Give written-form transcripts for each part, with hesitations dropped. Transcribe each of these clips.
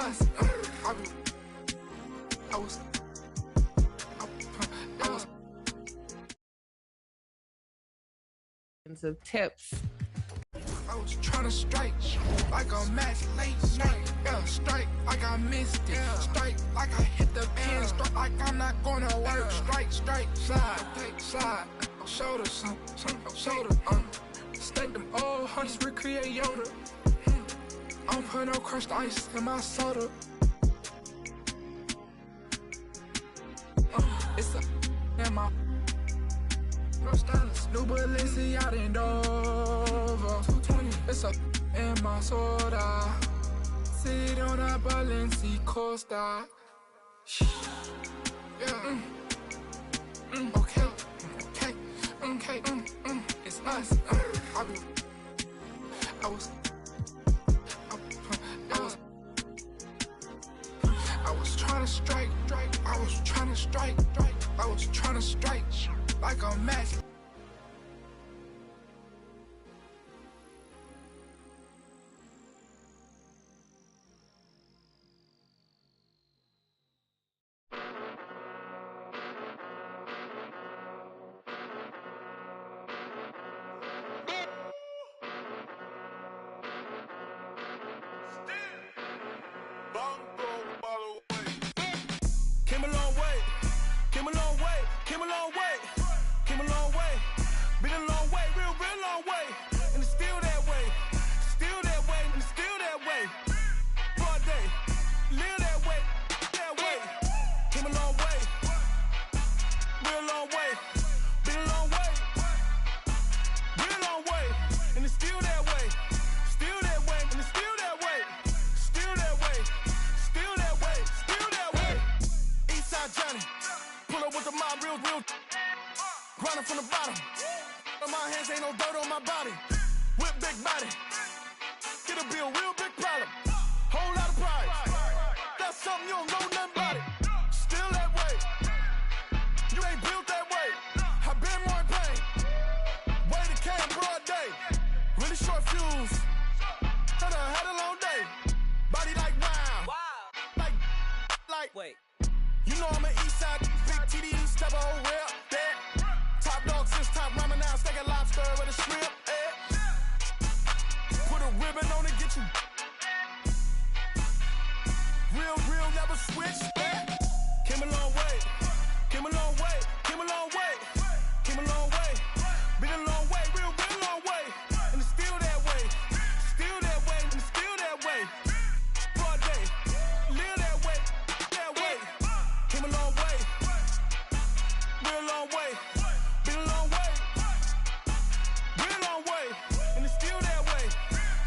us. I was Some tips. I was trying to strike like a match late night. Yeah, strike like I missed it. Strike like I hit the pin. Strike like I'm not gonna work. Strike, slide, slide. Shoulder, shoulder. Stack them old hunts, recreate Yoda. I don't put no crushed ice in my soda. It's a in my New Balenciaga in Dover. 220. It's a in my soda. Sit on a Balenciaga Costa. Yeah. Okay. It's us. I was trying to strike. I was trying to strike. I was trying to strike like a match. Grinding from the bottom. On my hands ain't no dirt on my body. Whip big body. Get a bill, real big problem. Whole lot of pride. That's something you don't know nothing about it. Still that way. You ain't built that way. I've been more in pain. Way to came broad day. Really short fuse. Had a long day. Body like wow. Like wait. You know I'm an east side big TD step a whole rep. Top dog since top ramen now, steak a lobster with a shrimp. Put a ribbon on it, get you. Real, never switch. Came a long way. Came a long way. Came a long way. Came a long way. Been a long way. Real long way. And it's still that way. Still that way. And it's still that way. Broad day. Live that way. That way. Came a long way. Real long way. Been a long way. Been a long way. And it's still that way.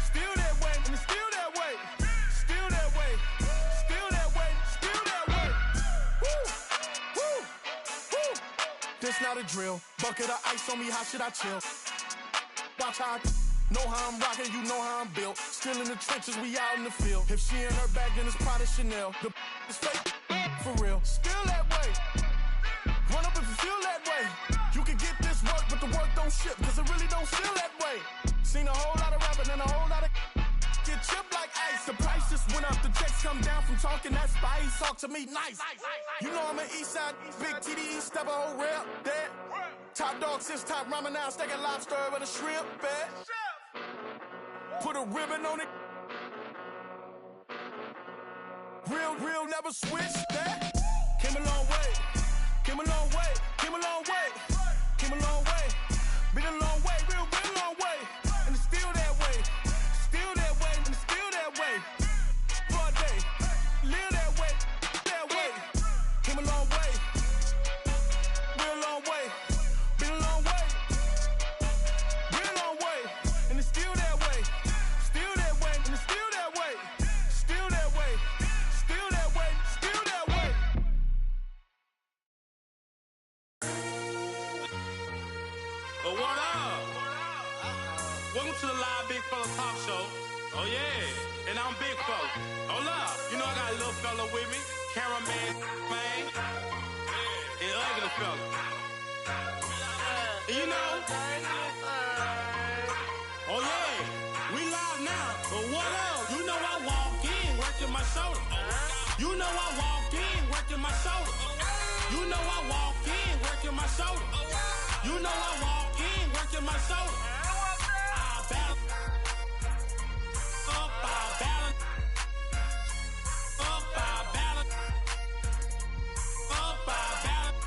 Still that way. And it's still that way. Still that way. Still that way. Still that way. Woo. Woo. Woo. This not a drill. Bucket of ice on me, how should I chill? Watch how I know how I'm rocking, you know how I'm built. Still in the trenches, we out in the field. If she in her bag, then it's Prada Chanel. The is fake, for real. Still that way. Run up if you feel that way. You can get this work, but the work don't ship, cause it really don't feel that way. Seen a whole lot of rapping and a whole lot of get chipped like ice. The price just went up, the checks come down from talking that spice. Talk to me nice. You know I'm an east side, big TDE, step a whole rep, that. Top dog since top ramen now, steak a lobster with a shrimp, bet. Put a ribbon on it. Real, never switch, that. Came a long way. Came a long way, came a long way, came a long way, been a long way, real long way, and it's still that way, and it's still that way, broad day, live that way, came a long way, real long way, been a long way, real long way, and it's still that way, and it's still that way, still that way, still that way, still that way. What up? Welcome to the live Big Fella Talk Show. Oh yeah, and I'm Big Fella. Hold up, you know I got a little fella with me, cameraman, man, and ugly fella. And you know, oh yeah, we live now. But what up? You know I walk in, working my shoulder. You know I walk in working my shoulder. You know I walk in working my shoulder. You know I walk in working my shoulder. I balance up, I balance up, I balance up, I balance.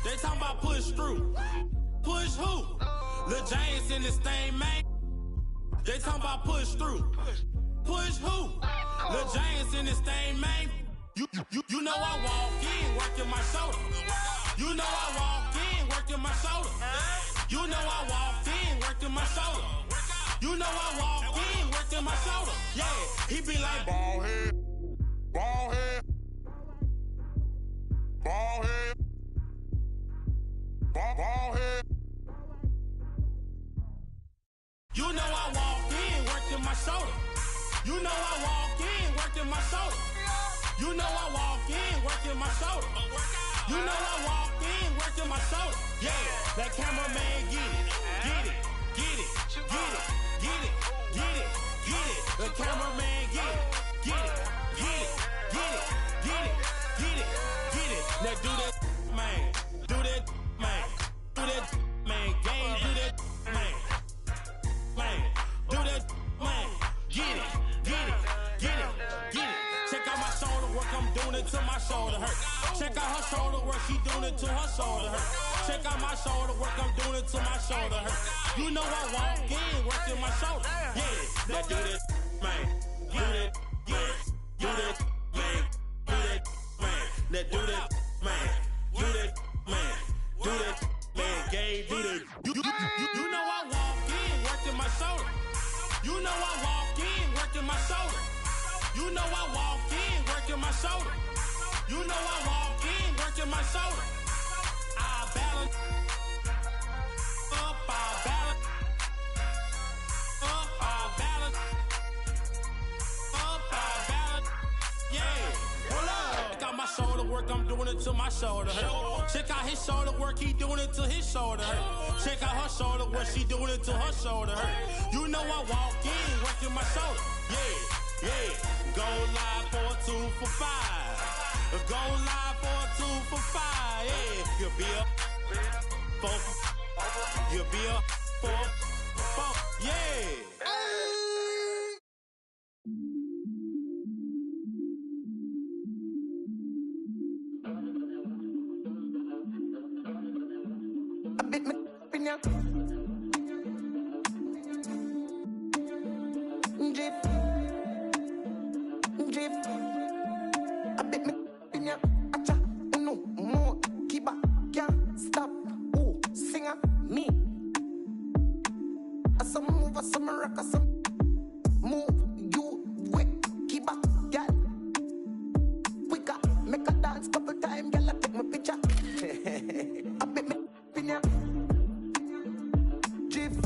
They talking about push through. Push who? Lil James in this thing, man. They talking about push through. Push who? Lil James in this thing, man. You know I walk in working my shoulder. You know I walk in working my shoulder. You know I walk in working my shoulder. You know I walk in working my shoulder. Yeah, he be like ball head, ball head, ball head, ball head. You know I walk in working my shoulder. You know I walk in working my shoulder. You know I walk in working my shoulder. You know I walk in working my shoulder. Yeah, that cameraman get it, get it, get it, get it, get it, get it, get it. The cameraman get it, get it, get it, get it, get it, get it, get it. Now do that, man. Do that, man. Do that, man. Game, do that, man. Man, do that, man. Get it, get it, get it, get it. Check out my shoulder work, I'm doing it till my shoulder hurt. Check out her shoulder work, she doing it till her shoulder hurt. Check out my shoulder work, I'm doing it till my shoulder hurt. You know I walk in working my shoulder. Yeah, now do that, man. Do that, man. Do that, man. Do that, man. Now do that, man. Do that, man. Do that, man. Game, do that. You know I walk in working my shoulder. You know I walk in working my shoulder. You know I walk in working my shoulder. You know I walk in working my shoulder. I balance up, I balance up, I balance up, I balance. Yeah, hold up. Check out my shoulder work, I'm doing it till my shoulder hurt. Check out his shoulder work, he doing it till his shoulder hurt. Check out her shoulder work, she doing it till her shoulder hurt. You know I walk in working my shoulder. Yeah, yeah. Go live for a 2 for 5. Go live for a 2 for 5. Yeah, you'll be up 4. You'll be up 4. Yeah. A bit me in ya. Drift. A bit me in ya. Acha, no more. Keep up, can't stop. Ooh, singer, me. A some move, a some rock, a some move. You wait, keep up, girl. Quicker, make a dance couple times, girl. I take my picture. A bit me in ya. Drift.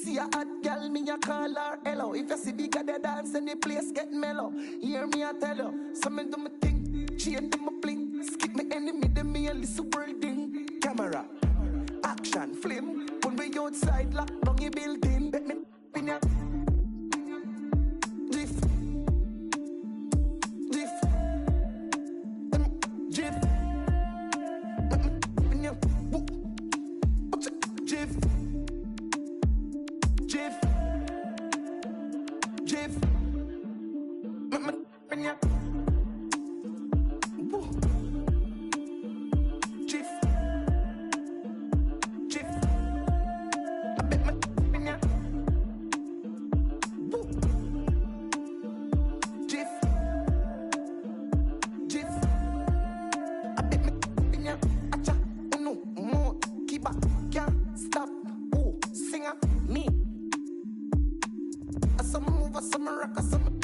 See a hot girl, me a call her hello. If you see bigger the dance and the place get mellow, hear me I tell you. So me do my thing, chain do my bling. Skip me enemy, them me a listen worlding. Camera, action, flame. When we outside, lock down your building. Bet me in ya. Drift. Drift. Drift. In ya. Drift. Jiff, Jiff, Jiff, Jiff, I bet my Jiff, Jiff, I bet my acha, no more, keep up, can't stop, ooh, singer, me. Some move, some rock, some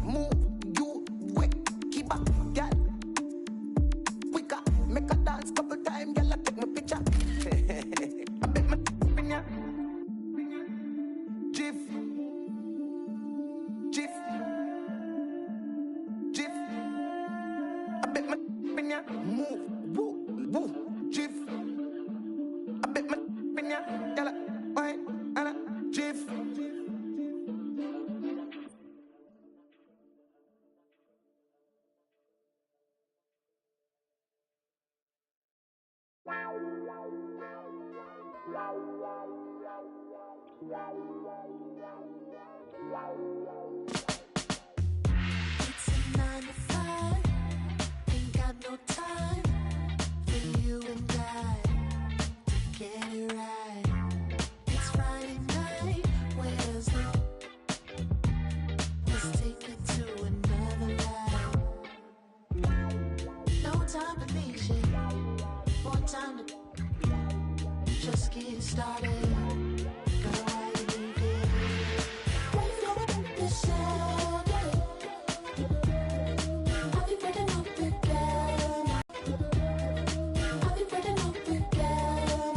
move. You wait, keep up, girl. Quicker, make a dance couple times, girl. I take my picture. I bet my in ya. Jiff. ya, yalla, wine, and a jiff. It's a 9 to 5, ain't got no time for you and I to get it right. It's Friday night, where's the? Let's take it to another life. No time for me, shit. More time to just get started. Girl, why you leaving? Wait for the sound. I'll be waiting up again. I'll be waiting up again.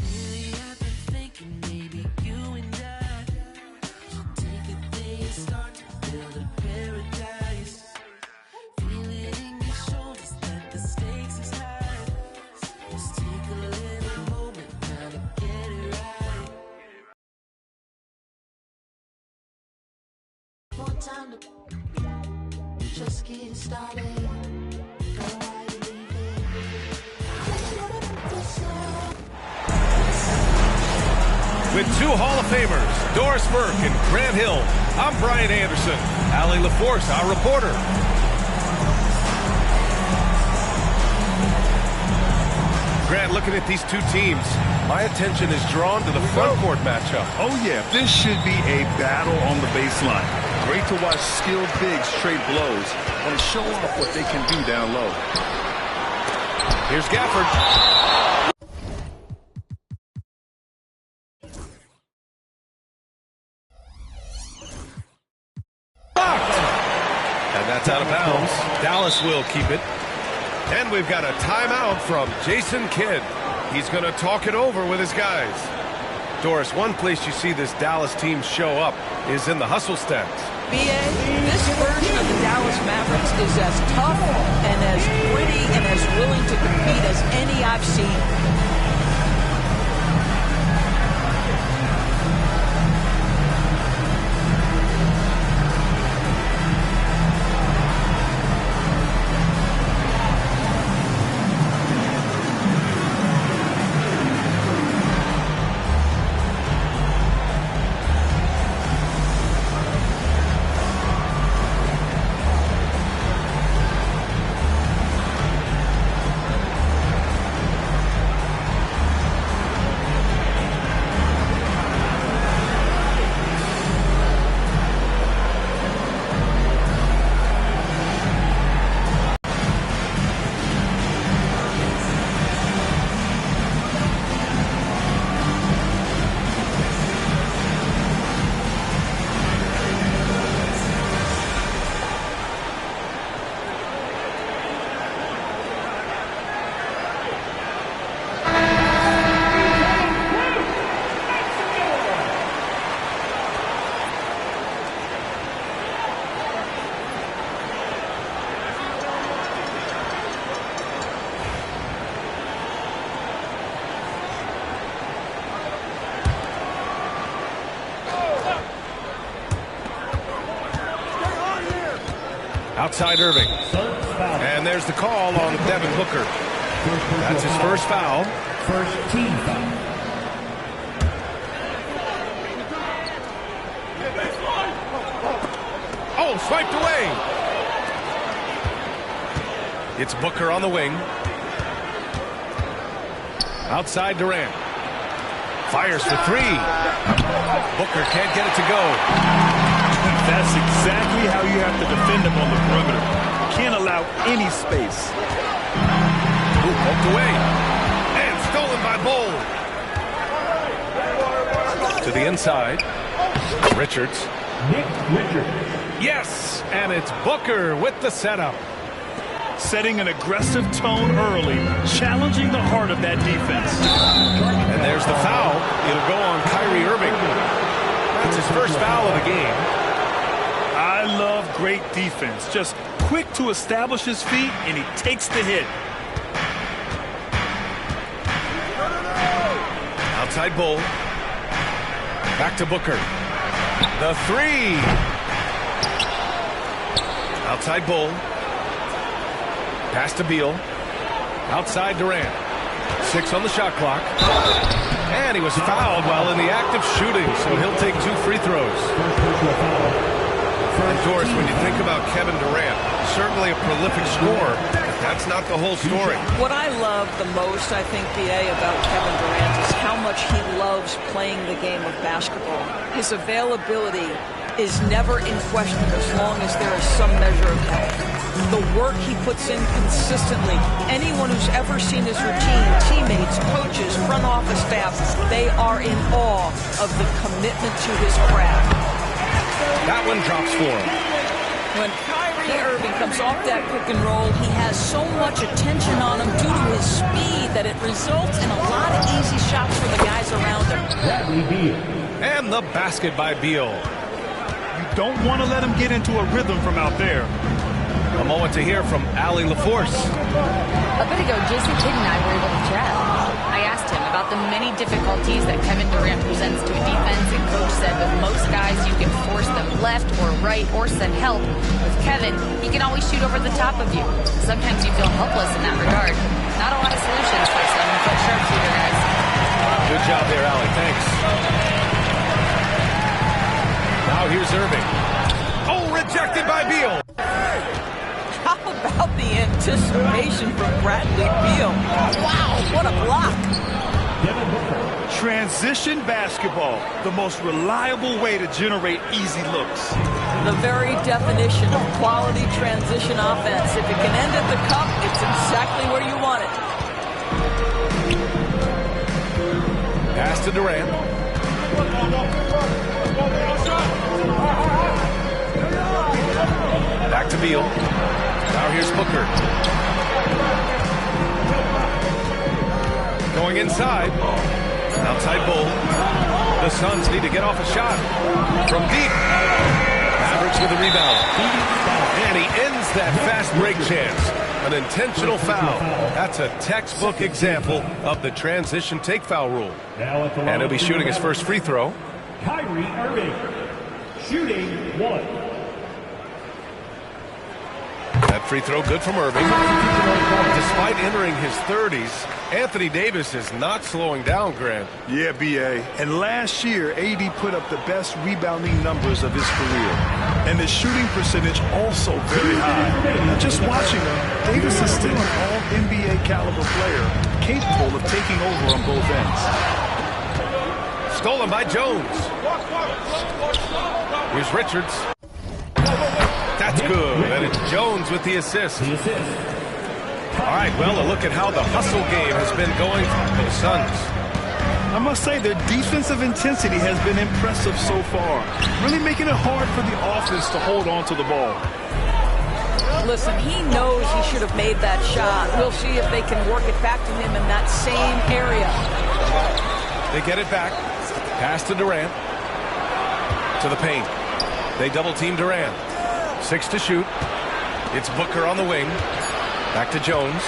Lately I've been thinking maybe you and I should take a day and start to build a paradise. Feel it in your shoulders that the stakes is high. Let's take a little moment now to get it right. More time to just get started. Girl, why you leaving? With two Hall of Famers, Doris Burke and Grant Hill, I'm Brian Anderson. Allie LaForce, our reporter. Grant, looking at these two teams, my attention is drawn to the front court matchup. Oh, yeah. This should be a battle on the baseline. Great to watch skilled bigs trade blows and show off what they can do down low. Here's Gafford. Blocked. And that's out of bounds. Dallas will keep it. And we've got a timeout from Jason Kidd. He's going to talk it over with his guys. Doris, one place you see this Dallas team show up is in the hustle stats. B.A., this version of the Dallas Mavericks is as tough and as gritty and as willing to compete as any I've seen. Outside Irving. And there's the call on Devin Booker. That's his first foul. First team foul. Oh, swiped away. It's Booker on the wing. Outside Durant. Fires for three. Booker can't get it to go. That's exactly how you have to defend him on the perimeter. Can't allow any space. Ooh, poked away. And stolen by Bold. To the inside. Richards. Nick Richards. Yes, and it's Booker with the setup. Setting an aggressive tone early, challenging the heart of that defense. And there's the foul. It'll go on Kyrie Irving. That's his first foul of the game. I love great defense. Just quick to establish his feet, and he takes the hit. Outside Bull. Back to Booker. The three. Outside Bull. Pass to Beal. Outside Durant. 6 on the shot clock. And he was fouled while in the act of shooting, so he'll take 2 free throws. And Doris, when you think about Kevin Durant, certainly a prolific scorer, but that's not the whole story. What I love the most, I think, B.A., about Kevin Durant is how much he loves playing the game of basketball. His availability is never in question as long as there is some measure of health. The work he puts in consistently. Anyone who's ever seen his routine, teammates, coaches, front office staff, they are in awe of the commitment to his craft. That one drops for him. When Kyrie Irving comes off that pick and roll, he has so much attention on him due to his speed that it results in a lot of easy shots for the guys around him. And the basket by Beal. You don't want to let him get into a rhythm from out there. A moment to hear from Allie LaForce. A bit ago, Jason Kidd and I were able to chat. I asked him about the many difficulties that Kevin Durant presents to a defense, and Coach said with most guys, you can force them left or right or send help. With Kevin, he can always shoot over the top of you. Sometimes you feel helpless in that regard. Not a lot of solutions for 7-foot sharpshooter, guys. Good job there, Allie. Thanks. Now here's Irving. Oh, rejected by Beal. How about the anticipation from Bradley Beal? Wow, what a block. Transition basketball, the most reliable way to generate easy looks. The very definition of quality transition offense. If it can end at the cup, it's exactly where you want it. Pass to Durant. Back to Beal. Now here's Booker. Going inside. Outside Bull. The Suns need to get off a shot. From deep. Mavericks with a rebound. And he ends that fast break chance. An intentional foul. That's a textbook example of the transition take foul rule. And he'll be shooting his first free throw. Kyrie Irving, shooting 1. That free throw good from Irving. Despite entering his 30s, Anthony Davis is not slowing down, Grant. Yeah, B.A. And last year, AD put up the best rebounding numbers of his career. And the shooting percentage also very high. Now, just watching him, Davis is still an all-NBA caliber player, capable of taking over on both ends. Stolen by Jones. Here's Richards. That's good. And it's Jones with the assist. All right, well, a look at how the hustle game has been going for the Suns. I must say their defensive intensity has been impressive so far, really making it hard for the offense to hold on to the ball. Listen, he knows he should have made that shot. We'll see if they can work it back to him in that same area. They get it back. Pass to Durant. To the paint. They double-team Durant. 6 to shoot. It's Booker on the wing. Back to Jones.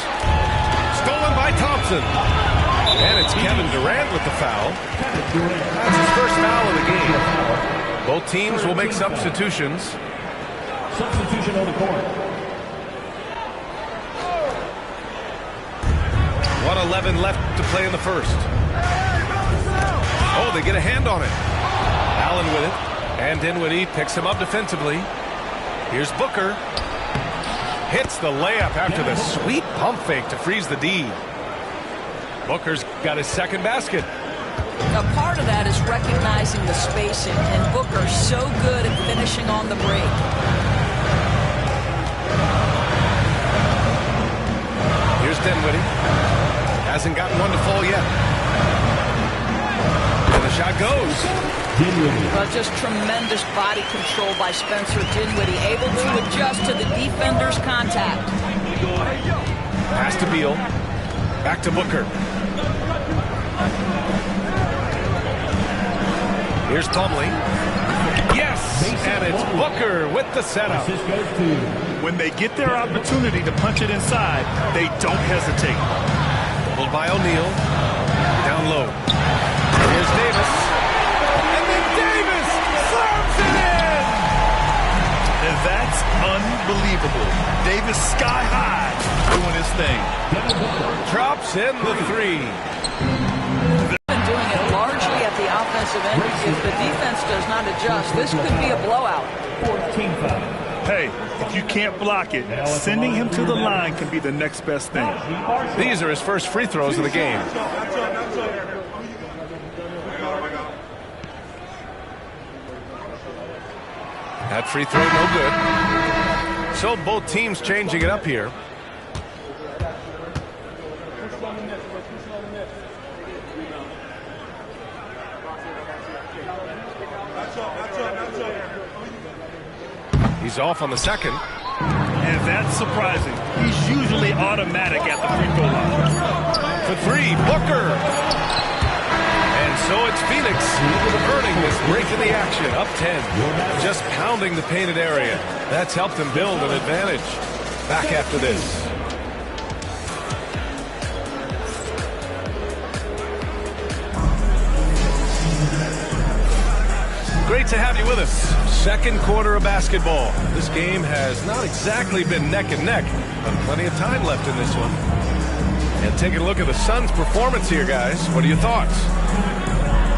Stolen by Thompson. And it's Kevin Durant with the foul. That's his first foul of the game. Both teams will make substitutions. Substitution on the court. 1:11 left to play in the first. Oh, they get a hand on it. Allen with it. And Dinwiddie picks him up defensively. Here's Booker. Hits the layup after the sweet pump fake to freeze the D. Booker's got his second basket. A part of that is recognizing the spacing, and Booker's so good at finishing on the break. Here's Dinwiddie. Hasn't gotten one to fall yet. And the shot goes. But just tremendous body control by Spencer Dinwiddie, able to adjust to the defender's contact. Pass to Beal. Back to Booker. Here's Plumlee. Yes! And it's Booker with the setup. When they get their opportunity to punch it inside, they don't hesitate. Pulled by O'Neal. Down low. Davis sky high, doing his thing. Drops in the three. Been doing it largely at the offensive end. If the defense does not adjust, this could be a blowout. 14 foul. Hey, if you can't block it, sending him to the line can be the next best thing. These are his first free throws of the game. That free throw, no good. So both teams changing it up here. He's off on the second. And that's surprising. He's usually automatic at the free throw line. For three, Booker. And so it's Phoenix earning this break in the action, up 10. Just pounding the painted area. That's helped them build an advantage. Back after this. Great to have you with us. Second quarter of basketball. This game has not exactly been neck and neck, but plenty of time left in this one. And taking a look at the Suns' performance here, guys. What are your thoughts?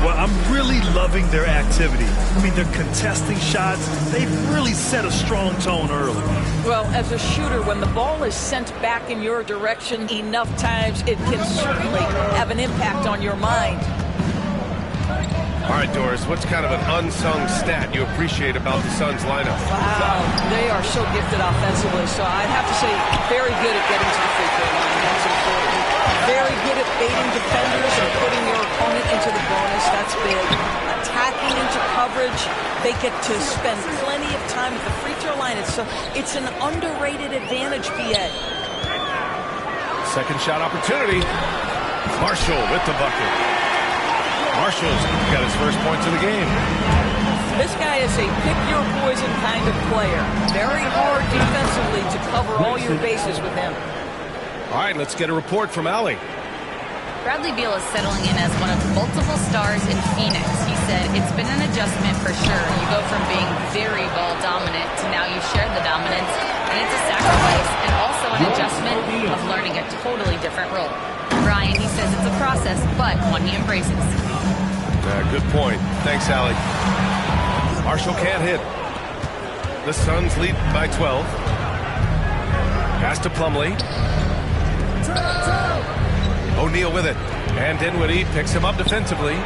Well, I'm really loving their activity. I mean, they're contesting shots. They've really set a strong tone early. Well, as a shooter, when the ball is sent back in your direction enough times, it can certainly have an impact on your mind. All right, Doris, what's kind of an unsung stat you appreciate about the Suns lineup? Wow, they are so gifted offensively, so I'd have to say very good at getting to the free throw line. That's important. Very good at baiting defenders and putting your opponent into the bonus. That's big. Attacking into coverage. They get to spend plenty of time at the free throw line. It's an underrated advantage, BA. Second shot opportunity. Marshall with the bucket. Marshall's got his first points of the game. This guy is a pick-your-poison kind of player. Very hard defensively to cover all your bases with him. All right, let's get a report from Allie. Bradley Beal is settling in as one of multiple stars in Phoenix. He said it's been an adjustment for sure. You go from being very ball dominant to now you share the dominance, and it's a sacrifice and also an adjustment of learning a totally different role. Brian, he says it's a process, but one he embraces. Good point. Thanks, Allie. Marshall can't hit. The Suns lead by 12. Pass to Plumlee. O'Neal with it. And Dinwiddie picks him up defensively.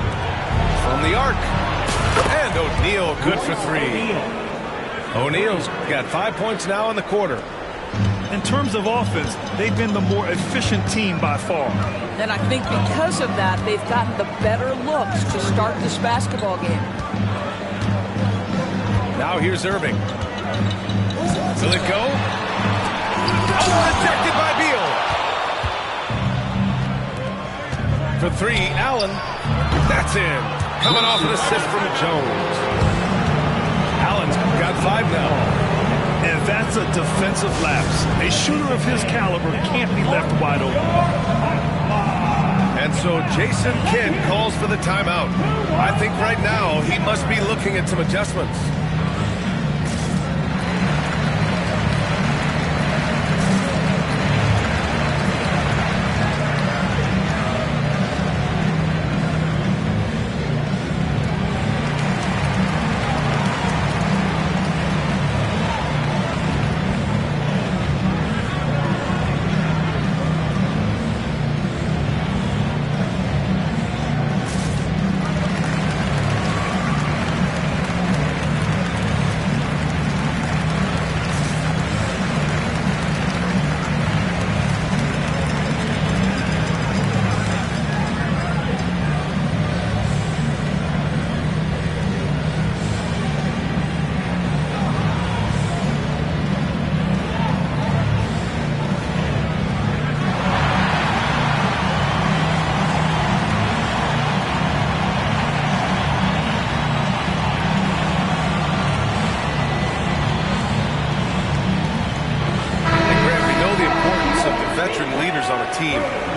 From the arc. And O'Neal good for three. O'Neal's got 5 points now in the quarter. In terms of offense, they've been the more efficient team by far. And I think because of that, they've gotten the better looks to start this basketball game. Now here's Irving. Will it go? Oh, rejected by Beal. For three, Allen. That's in. Coming off an assist from Jones. Allen's got 5 now. And that's a defensive lapse. A shooter of his caliber can't be left wide open. And so Jason Kidd calls for the timeout. I think right now he must be looking at some adjustments.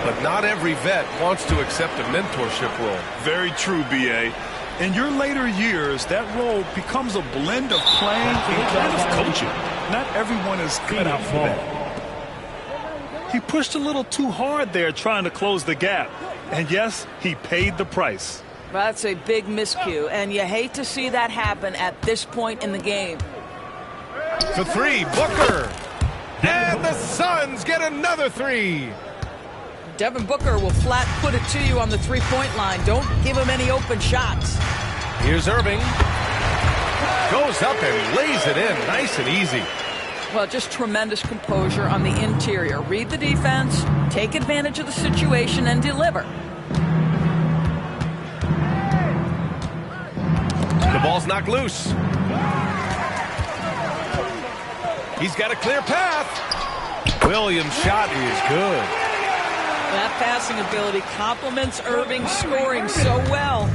But not every vet wants to accept a mentorship role. Very true, B.A. In your later years, that role becomes a blend of playing and kind of coaching. Not everyone is cut out for that. He pushed a little too hard there trying to close the gap. And yes, he paid the price. That's a big miscue, and you hate to see that happen at this point in the game. For three, Booker. And the Suns get another three. Devin Booker will flat put it to you on the three-point line. Don't give him any open shots. Here's Irving. Goes up and lays it in. Nice and easy. Well, just tremendous composure on the interior. Read the defense, take advantage of the situation, and deliver. The ball's knocked loose. He's got a clear path. Williams' shot is good. That passing ability complements Irving's scoring so well.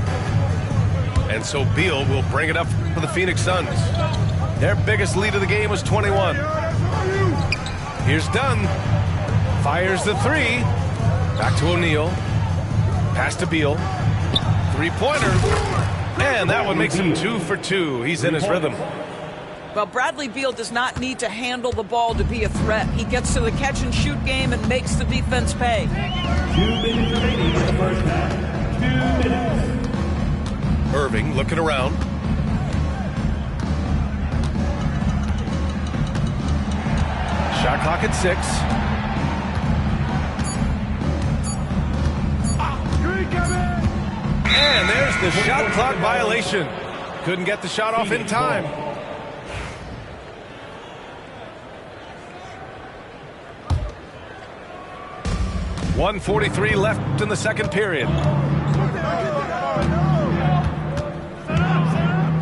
And so Beal will bring it up for the Phoenix Suns. Their biggest lead of the game was 21. Here's Dunn. Fires the three. Back to O'Neal. Pass to Beal. Three-pointer. And that one makes him 2 for 2. He's in his rhythm. Well, Bradley Beal does not need to handle the ball to be a threat. He gets to the catch-and-shoot game and makes the defense pay. 2 minutes remaining in the first half. 2 minutes. Irving looking around. Shot clock at 6. And there's the shot clock violation. Couldn't get the shot off in time. .143 left in the second period.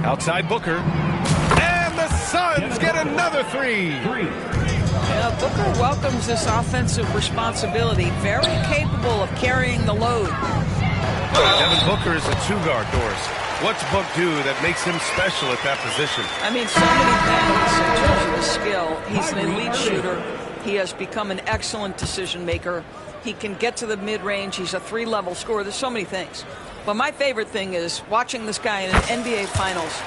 Outside Booker. And the Suns get another three. Yeah, Booker welcomes this offensive responsibility. Very capable of carrying the load. Devin Booker is a two-guard, Doris. What's Book do that makes him special at that position? I mean, so many things in terms of his skill. He's an elite shooter. He has become an excellent decision maker. He can get to the mid-range. He's a three-level scorer. There's so many things. But my favorite thing is watching this guy in an NBA Finals.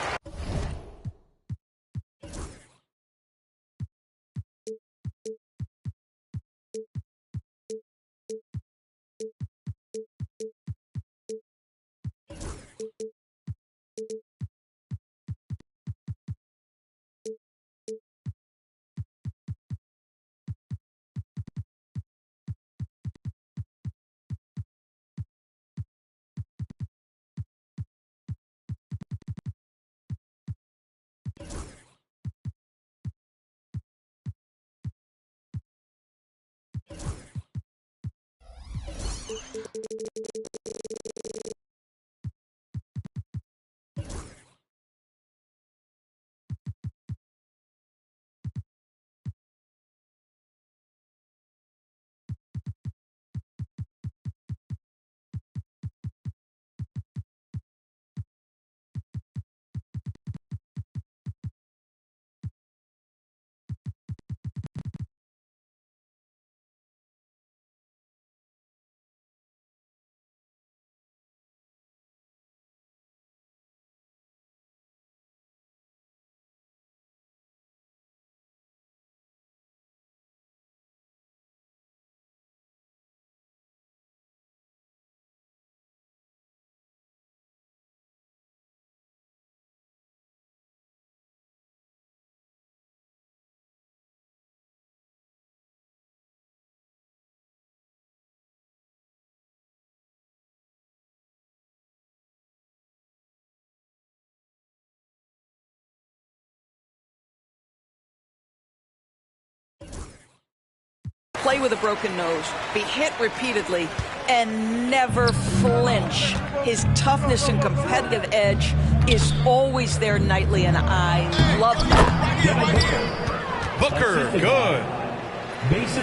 Play with a broken nose, be hit repeatedly, and never flinch. His toughness and competitive edge is always there nightly, and I love that. Booker, good.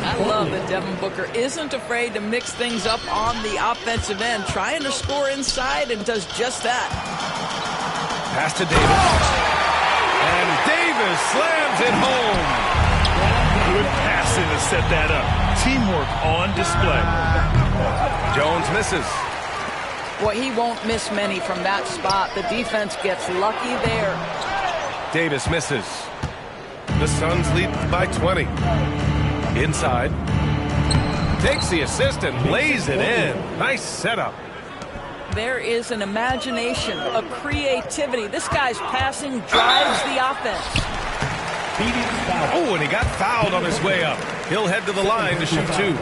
I love that Devin Booker isn't afraid to mix things up on the offensive end, trying to score inside, and does just that. Pass to Davis. And Davis slams it home. Good passing to set that up. Teamwork on display. Jones misses. Boy, he won't miss many from that spot. The defense gets lucky there. Davis misses. The Suns lead by 20. Inside. Takes the assist and lays it in. Nice setup. There is an imagination, a creativity. This guy's passing drives the offense. Oh, and he got fouled on his way up. He'll head to the line to shoot two.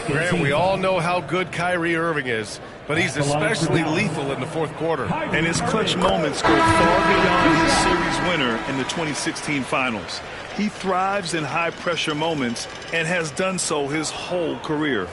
Graham, we all know how good Kyrie Irving is, but he's especially lethal in the fourth quarter. And his clutch moments go far beyond his series winner in the 2016 finals. He thrives in high-pressure moments and has done so his whole career.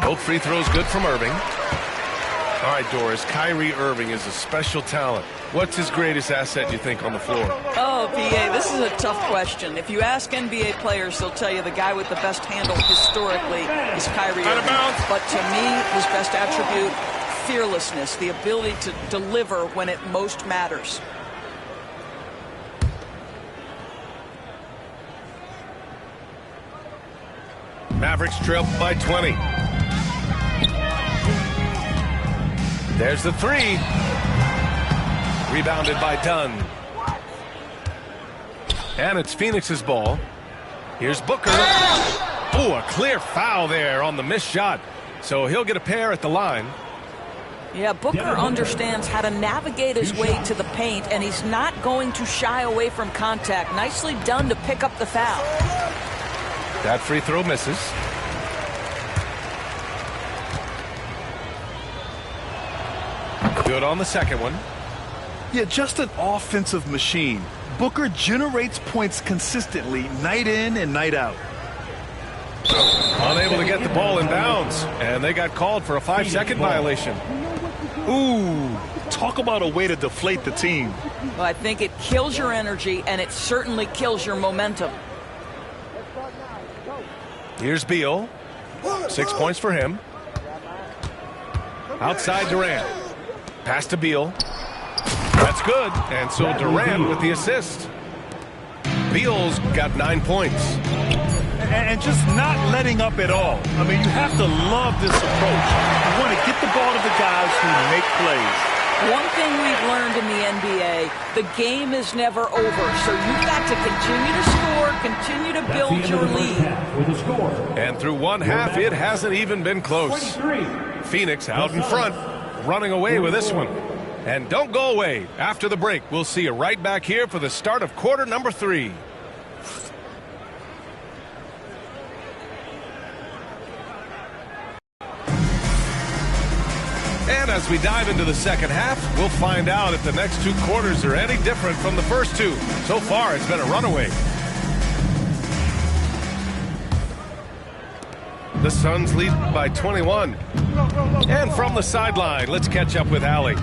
Both free throws good from Irving. All right, Doris, Kyrie Irving is a special talent. What's his greatest asset, you think, on the floor? Oh, PA, this is a tough question. If you ask NBA players, they'll tell you the guy with the best handle historically is Kyrie Irving. But to me, his best attribute, fearlessness, the ability to deliver when it most matters. Mavericks trail by 20. There's the three. Rebounded by Dunn. And it's Phoenix's ball. Here's Booker. Oh, a clear foul there on the missed shot. So he'll get a pair at the line. Yeah, Booker understands how to navigate his way to the paint, and he's not going to shy away from contact. Nicely done to pick up the foul. That free throw misses. Good on the second one. Yeah, just an offensive machine. Booker generates points consistently, night in and night out. Unable to get the ball in bounds, and they got called for a 5-second violation. Ooh, talk about a way to deflate the team. Well, I think it kills your energy, and it certainly kills your momentum. Here's Beal. 6 points for him. Outside Durant. Pass to Beal. That's good. And so Durant with the assist. Beal's got 9 points. And just not letting up at all. I mean, you have to love this approach. You want to get the ball to the guys who make plays. One thing we've learned in the NBA, the game is never over. So you've got to continue to score, continue to build your lead. And through one half, it hasn't even been close. Phoenix out in front, running away with this one. And don't go away. After the break, we'll see you right back here for the start of quarter number 3. And as we dive into the second half, we'll find out if the next 2 quarters are any different from the first 2. So far, it's been a runaway. The Suns lead by 21. And from the sideline, let's catch up with Allie.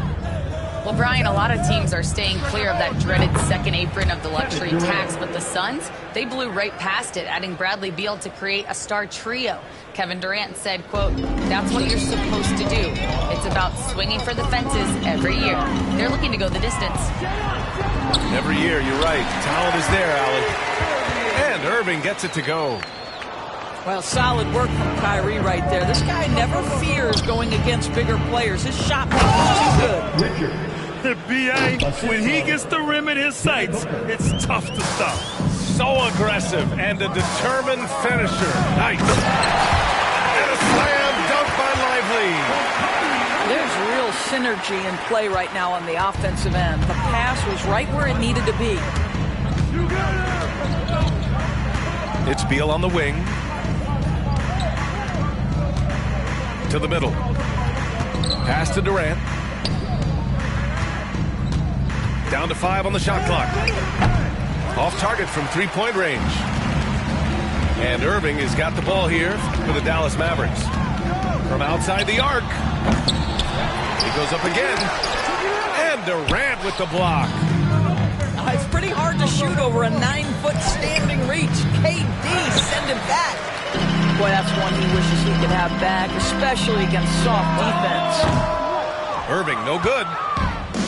Well, Brian, a lot of teams are staying clear of that dreaded second apron of the luxury tax, but the Suns, they blew right past it, adding Bradley Beal to create a star trio. Kevin Durant said, quote, "That's what you're supposed to do. It's about swinging for the fences every year." They're looking to go the distance. Every year, you're right. Talent is there, Allie. And Irving gets it to go. Well, solid work from Kyrie right there. This guy never fears going against bigger players. His shot making is too good. B.A., when he gets the rim in his sights, it's tough to stop. So aggressive and a determined finisher. Nice. And a slam dunk by Lively. There's real synergy in play right now on the offensive end. The pass was right where it needed to be. It's Beal on the wing. To the middle. Pass to Durant. Down to 5 on the shot clock. Off target from 3-point range. And Irving has got the ball here for the Dallas Mavericks. From outside the arc. He goes up again. And Durant with the block. It's pretty hard to shoot over a 9-foot standing reach. KD, send him back. Boy, that's one he wishes he could have back, especially against soft defense. Irving, no good.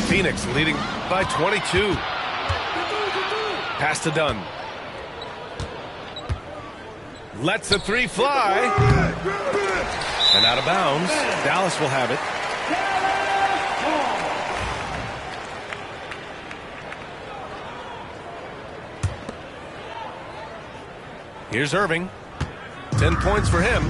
Phoenix leading by 22. Pass to Dunn. Lets the three fly. And out of bounds. Dallas will have it. Here's Irving. 10 points for him.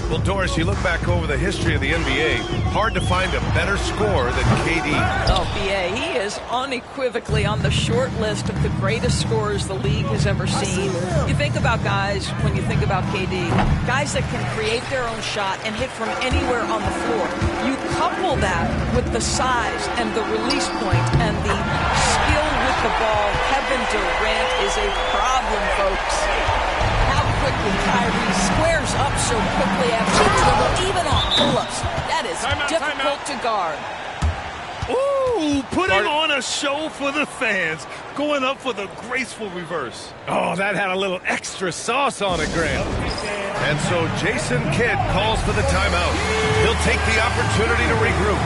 Well, Doris, you look back over the history of the NBA, hard to find a better scorer than KD. Oh, BA, he is unequivocally on the short list of the greatest scorers the league has ever seen. You think about guys, when you think about KD, guys that can create their own shot and hit from anywhere on the floor. You couple that with the size and the release point and the skill with the ball. Kevin Durant is a problem, folks. Quickly, Kyrie squares up so quickly after the dribble, even on pull-ups. That is difficult to guard. Ooh, putting on a show for the fans, going up for the graceful reverse. Oh, that had a little extra sauce on it, Grant. And so Jason Kidd calls for the timeout. He'll take the opportunity to regroup.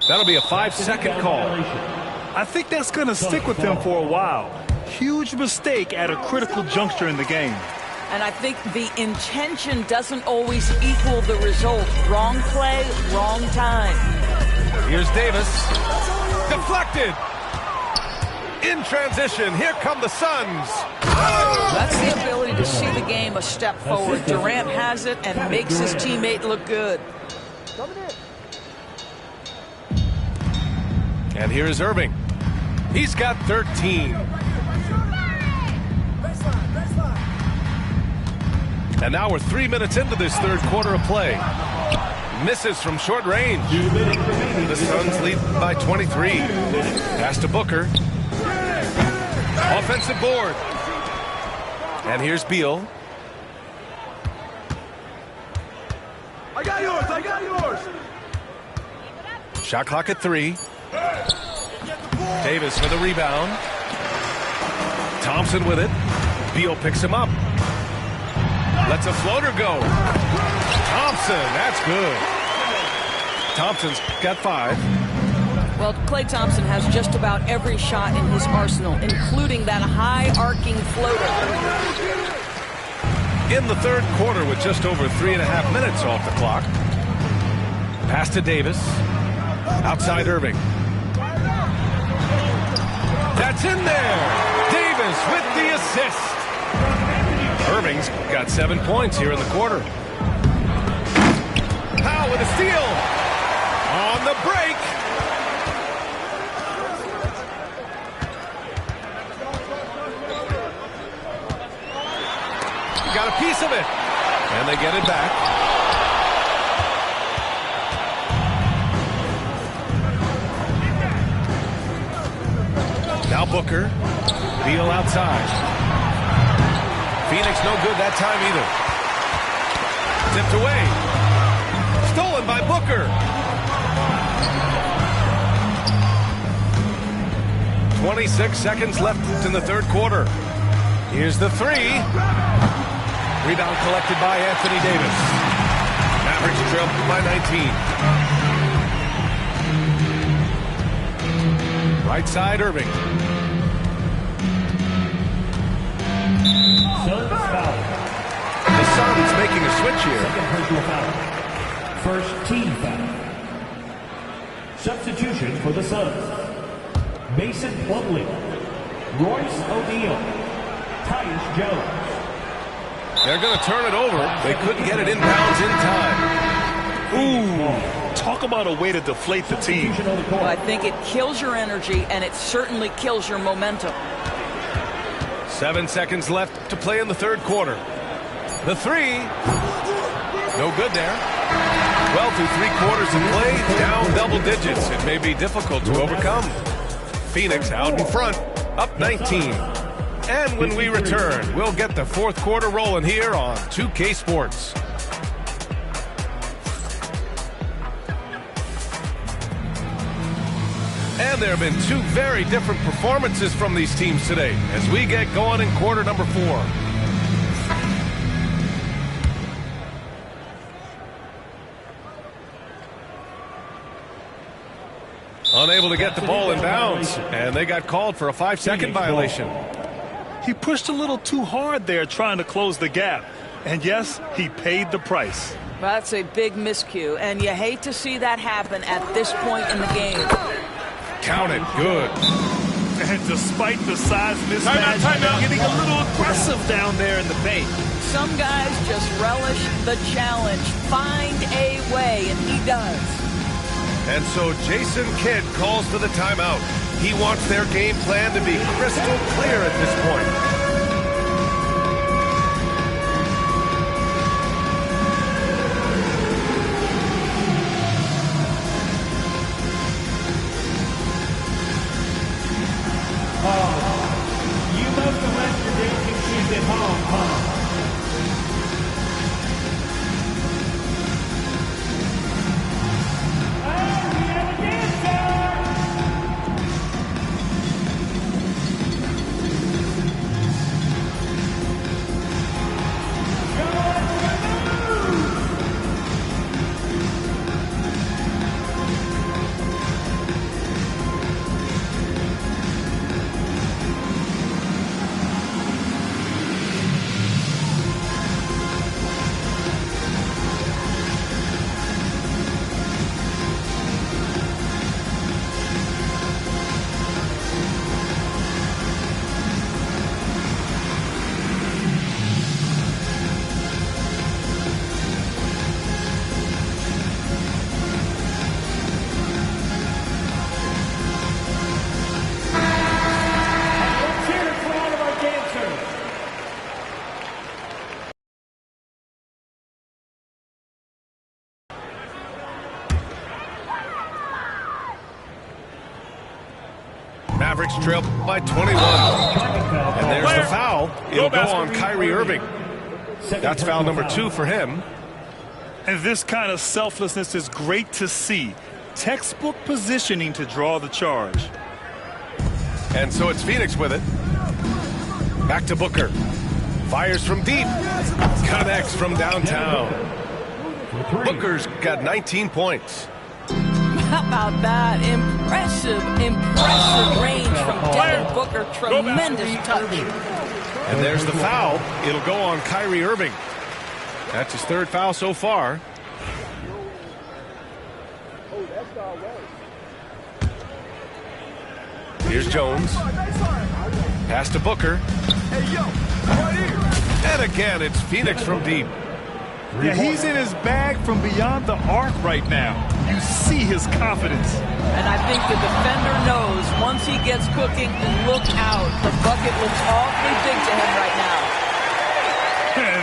That'll be a 5-second call. I think that's going to stick with him for a while. Huge mistake at a critical juncture in the game. And I think the intention doesn't always equal the result. Wrong play, wrong time. Here's Davis. Deflected. In transition, here come the Suns. That's the ability to see the game a step forward. Durant has it and makes his teammate look good. And here's Irving. He's got 13. And now we're 3 minutes into this third quarter of play. Misses from short range. The Suns lead by 23. Pass to Booker. Offensive board. And here's Beal. I got yours, I got yours. Shot clock at 3. Davis with a rebound. Thompson with it. Beal picks him up. Lets a floater go. Thompson, that's good. Thompson's got 5. Well, Klay Thompson has just about every shot in his arsenal, including that high arcing floater. In the third quarter with just over 3.5 minutes off the clock. Pass to Davis. Outside Irving. That's in there. Davis with the assist. Irving's got 7 points here in the quarter. Powell with a steal. On the break. Got a piece of it. And they get it back. Now Booker. Beal outside. Phoenix no good that time either. Tipped away. Stolen by Booker. 26 seconds left in the third quarter. Here's the three. Rebound collected by Anthony Davis. Mavericks trail by 19. Right side, Irving. Suns foul. The Suns making a switch here. Second personal foul. First team foul. Substitution for the Suns. Mason Plumlee, Royce O'Neal, Tyus Jones. They're going to turn it over. They couldn't get it inbounds in time. Ooh, talk about a way to deflate the team. Well, I think it kills your energy, and it certainly kills your momentum. 7 seconds left to play in the third quarter. The three. No good there. Well, through 3 quarters of play, down double digits. It may be difficult to overcome. Phoenix out in front, up 19. And when we return, we'll get the fourth quarter rolling here on 2K Sports. And there have been 2 very different performances from these teams today as we get going in quarter number 4. Unable to get the ball in bounds, and they got called for a 5-second violation. He pushed a little too hard there trying to close the gap. And yes, he paid the price. That's a big miscue, and you hate to see that happen at this point in the game. Count it, good. And despite the size mismatch, getting a little aggressive down there in the paint. Some guys just relish the challenge, find a way, and he does. And so Jason Kidd calls for the timeout. He wants their game plan to be crystal clear at this point. You must have left your dancing shoes at home, huh? Mavericks trail by 21. And there's the foul. It'll go on Kyrie Irving. That's foul number 2 for him. And this kind of selflessness is great to see. Textbook positioning to draw the charge. And so it's Phoenix with it. Back to Booker. Fires from deep. Connects from downtown. Booker's got 19 points. How about that? Impressive range from Devin Booker. Tremendous touch. And there's the foul. It'll go on Kyrie Irving. That's his 3rd foul so far. Here's Jones. Pass to Booker. And again, it's Phoenix from deep. Yeah, he's in his bag from beyond the arc right now. You see his confidence. And I think the defender knows once he gets cooking, look out. The bucket looks awfully big to him right now.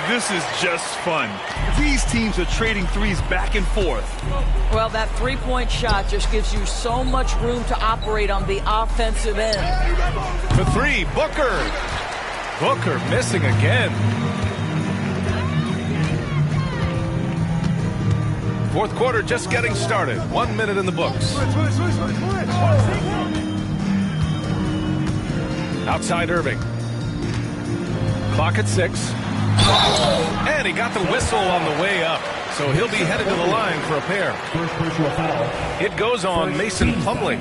This is just fun. These teams are trading threes back and forth. Well, that three-point shot just gives you so much room to operate on the offensive end. For 3, Booker. Booker missing again. 4th quarter just getting started. 1 minute in the books. Outside Irving. Clock at 6. And he got the whistle on the way up. So he'll be headed to the line for a pair. First personal foul. It goes on Mason Plumlee.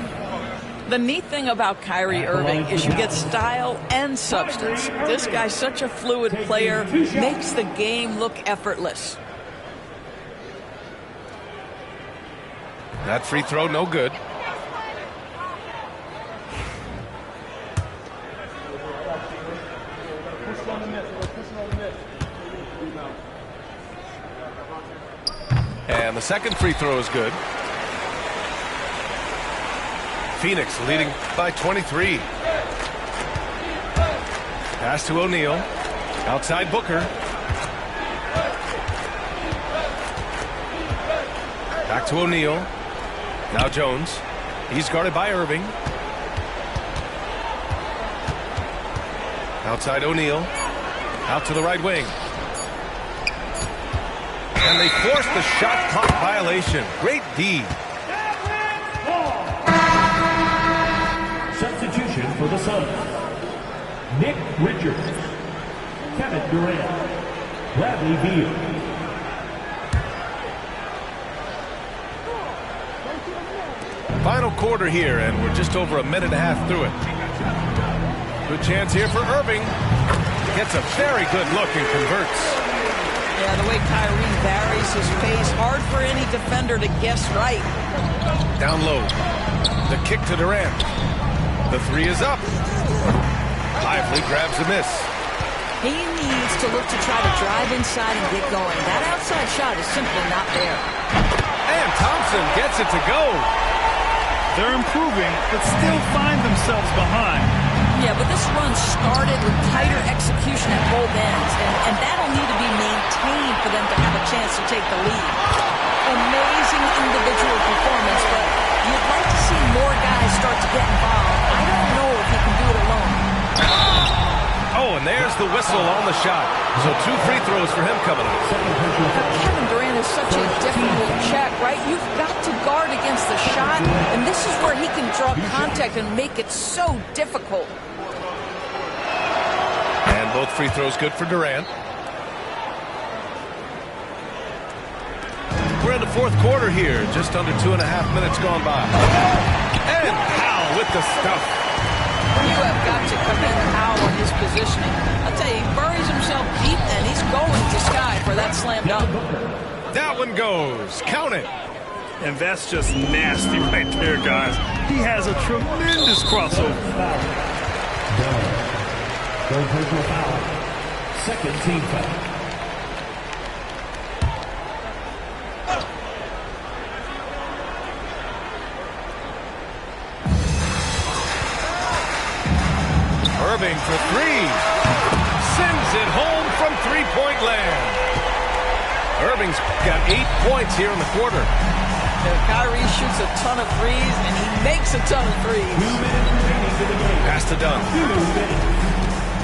The neat thing about Kyrie Irving is you get style and substance. This guy's such a fluid player, makes the game look effortless. That free throw, no good. And the second free throw is good. Phoenix leading by 23. Pass to O'Neal. Outside Booker. Back to O'Neal. Now Jones. He's guarded by Irving. Outside O'Neal. Out to the right wing. And they force the shot clock violation. Great D. Substitution for the Suns. Nick Richards. Kevin Durant. Bradley Beal. Final quarter here, and we're just over a minute and a half through it. Good chance here for Irving. Gets a very good look and converts. Yeah, the way Kyrie varies his pace, hard for any defender to guess right. Down low. The kick to Durant. The three is up. Lively grabs a miss. He needs to look to try to drive inside and get going. That outside shot is simply not there. And Thompson gets it to go. They're improving, but still find themselves behind. Yeah, but this run started with tighter execution at both ends, and that'll need to be maintained for them to have a chance to take the lead. Amazing individual performance, but you'd like to see more guys start to get involved. I don't know if he can do it alone. Oh, and there's the whistle on the shot. So 2 free throws for him coming up. Kevin Durant is such a difficult check, right? You've got to guard against the shot, and this is where he can draw contact and make it so difficult. And both free throws good for Durant. We're in the fourth quarter here. Just under 2.5 minutes gone by. And Powell with the stuff. You have got to commend Powell on his positioning. I'll tell you, he buries himself deep, and he's going to Sky for that slam dunk. That one goes. Count it. And that's just nasty right there, guys. He has a tremendous crossover. Third personal foul. Second team foul. Irving for 3. Sends it home from three-point land. Irving's got 8 points here in the quarter. Kyrie shoots a ton of threes, and he makes a ton of threes. 2 minutes remaining to the game. Pass to Dunn.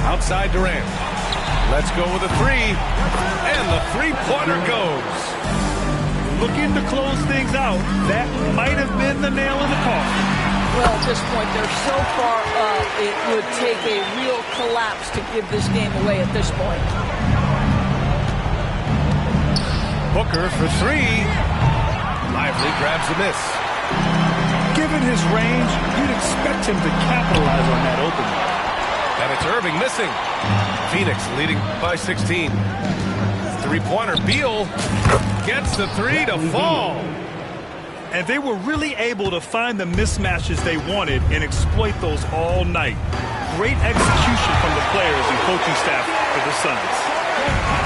Outside Durant. Let's go with a 3. And the three-pointer goes. Looking to close things out. That might have been the nail in the coffin. Well, at this point, they're so far up, it would take a real collapse to give this game away at this point. Booker for 3. Lively grabs a miss. Given his range, you'd expect him to capitalize on that opening. And it's Irving missing. Phoenix leading by 16. Three-pointer. Beal gets the 3 to fall. And they were really able to find the mismatches they wanted and exploit those all night. Great execution from the players and coaching staff for the Suns.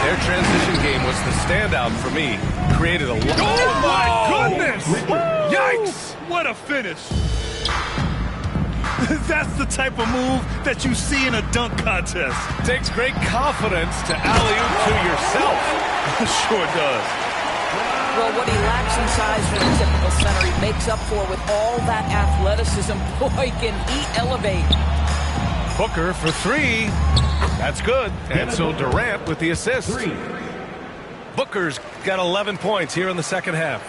Their transition game was the standout for me. Created a lot. Oh, my goodness! Yikes! What a finish. That's the type of move that you see in a dunk contest. Takes great confidence to alley-oop to yourself. Sure does. Well, what he lacks in size for a typical center, he makes up for with all that athleticism. Boy, can he elevate. Booker for 3. That's good. And so Durant with the assist. Booker's got 11 points here in the second half.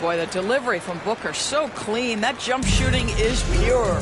Boy, the delivery from Booker, so clean. That jump shooting is pure.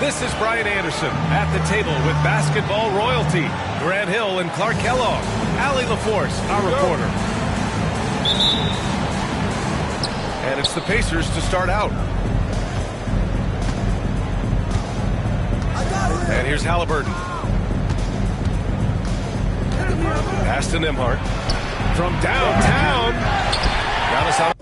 This is Brian Anderson at the table with basketball royalty. Grant Hill and Clark Kellogg. Allie LaForce, our reporter. And it's the Pacers to start out. And here's Halliburton. Pass to Nembhard. From downtown. Giannis out.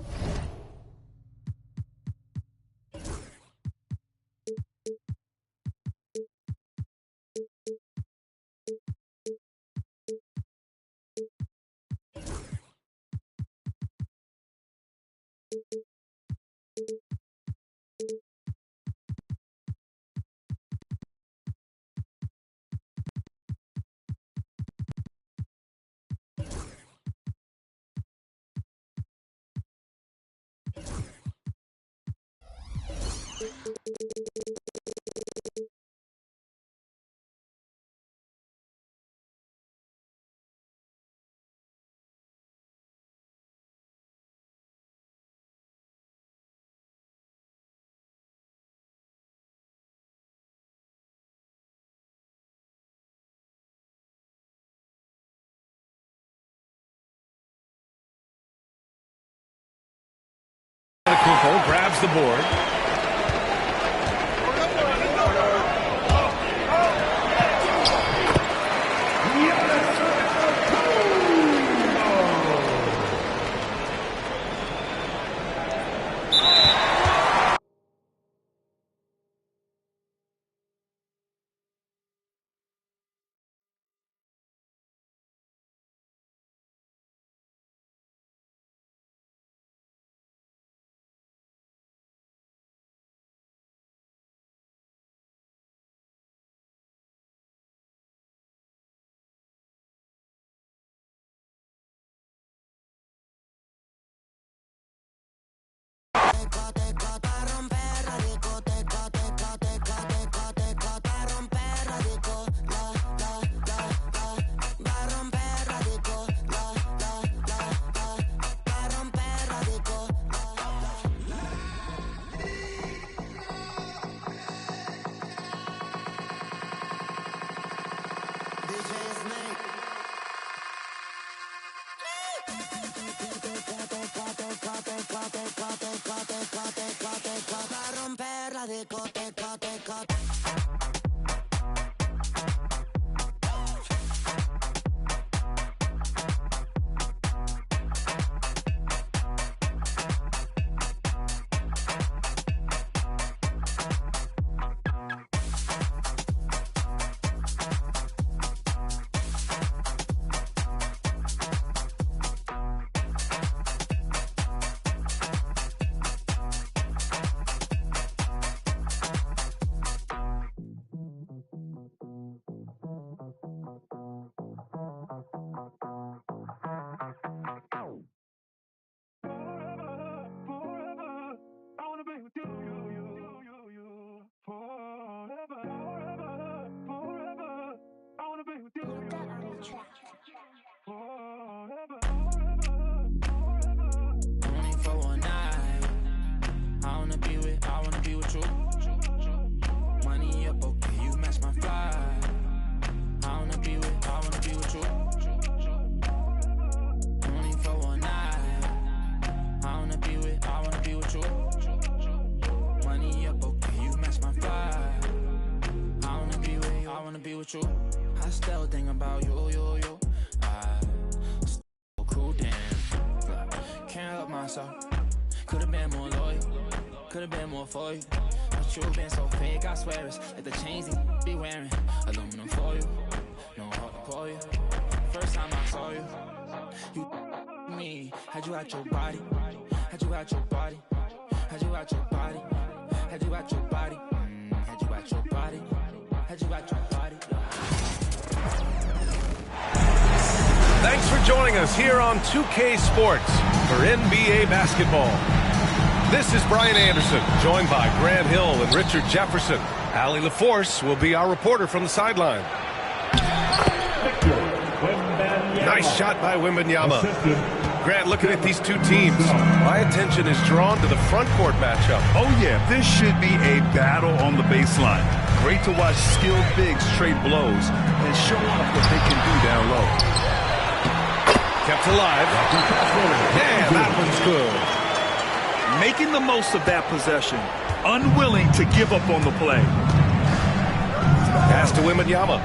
Grabs the board. I still think about you. I still cool down. Can't help myself. Could've been more loyal. Could've been more for you. But you been so fake, I swear it's like the chains you be wearing. Aluminum foil. No heart to call you. First time I saw you, you me. Had you at your body. Had you at your body. Had you at your body. Had you at your body. Had you at your body. Had you at your body. Thanks for joining us here on 2K Sports for NBA basketball. This is Brian Anderson, joined by Grant Hill and Richard Jefferson. Allie LaForce will be our reporter from the sideline. Nice shot by Wembanyama. Grant, looking at these two teams, my attention is drawn to the front court matchup. Oh, yeah, this should be a battle on the baseline. great to watch skilled bigs trade blows and show off what they can do down low. Kept alive. Yeah, that one's good. Making the most of that possession. Unwilling to give up on the play. Pass to Wembanyama.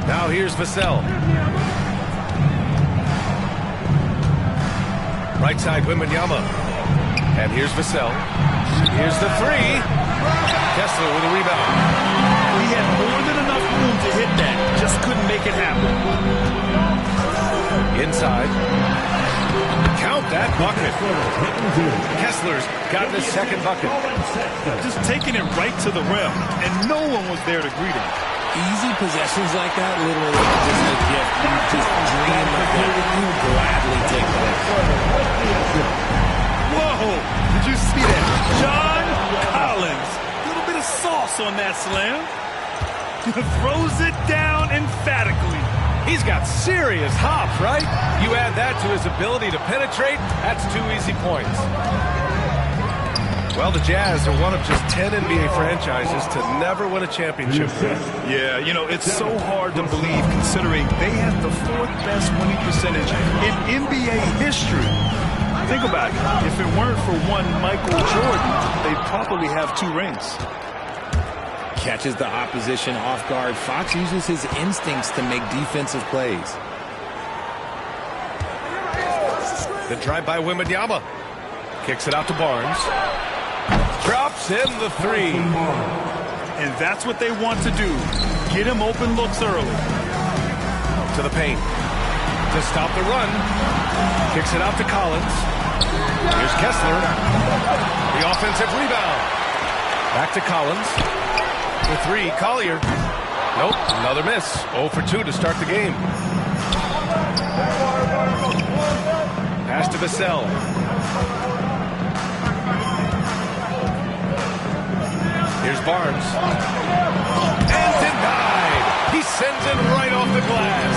Now here's Vassell. Right side Wembanyama. And here's Vassell. Here's the three. Kessler with a rebound. He had more than enough room to hit that. Just couldn't make it happen. Inside. Count that bucket. Kessler's gotten his second bucket. Just taking it right to the rim, and no one was there to greet him. Easy possessions like that, literally just a gift. You just dream of that. You gladly take that. Whoa! Did you see that? John Collins. A little bit of sauce on that slam. Throws it down emphatically. He's got serious hop, right? You add that to his ability to penetrate, that's 2 easy points. Well, the Jazz are one of just 10 NBA franchises to never win a championship. Yeah, you know, it's so hard to believe considering they have the 4th best winning percentage in NBA history. Think about it. If it weren't for one Michael Jordan, they'd probably have 2 rings. Catches the opposition off guard. Fox uses his instincts to make defensive plays. The drive by Wembanyama. Kicks it out to Barnes. Drops in the 3. And that's what they want to do. Get him open looks early. To the paint. To stop the run. Kicks it out to Collins. Here's Kessler. The offensive rebound. Back to Collins. The 3, Collier. Nope, another miss. 0 for 2 to start the game. Pass to Vassell. Here's Barnes. And denied. He sends it right off the glass.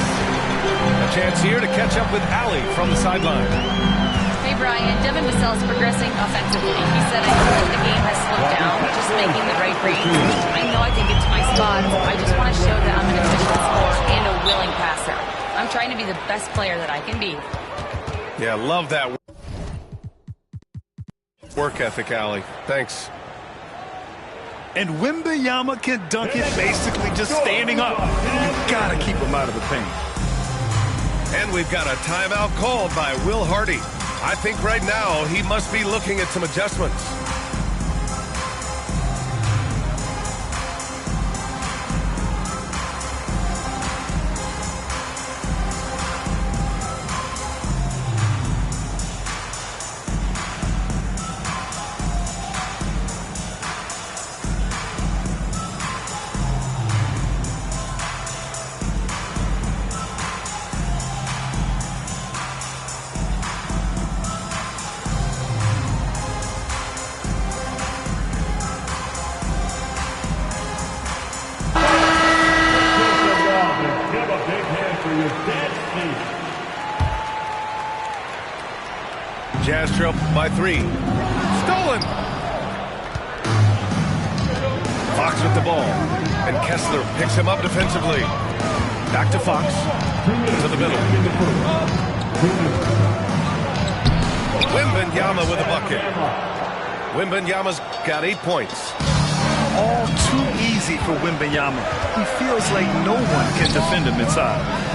A chance here to catch up with Allie from the sideline. Hey, Brian, Devin Vassell's progressing offensively. He said, I know that the game has slowed down, just making the right reads. I know I can get to my spots. I just want to show that I'm an efficient scorer and a willing passer. I'm trying to be the best player that I can be. Yeah, love that work ethic, Allie. Thanks. And Wembanyama can dunk it basically just standing up. You gotta keep him out of the paint. And we've got a timeout called by Will Hardy. I think right now he must be looking at some adjustments. Jazz trail by 3. Stolen! Fox with the ball. And Kessler picks him up defensively. Back to Fox. To the middle. Wembanyama with a bucket. Wembanyama's got 8 points. All too easy for Wembanyama. He feels like no one can defend him inside.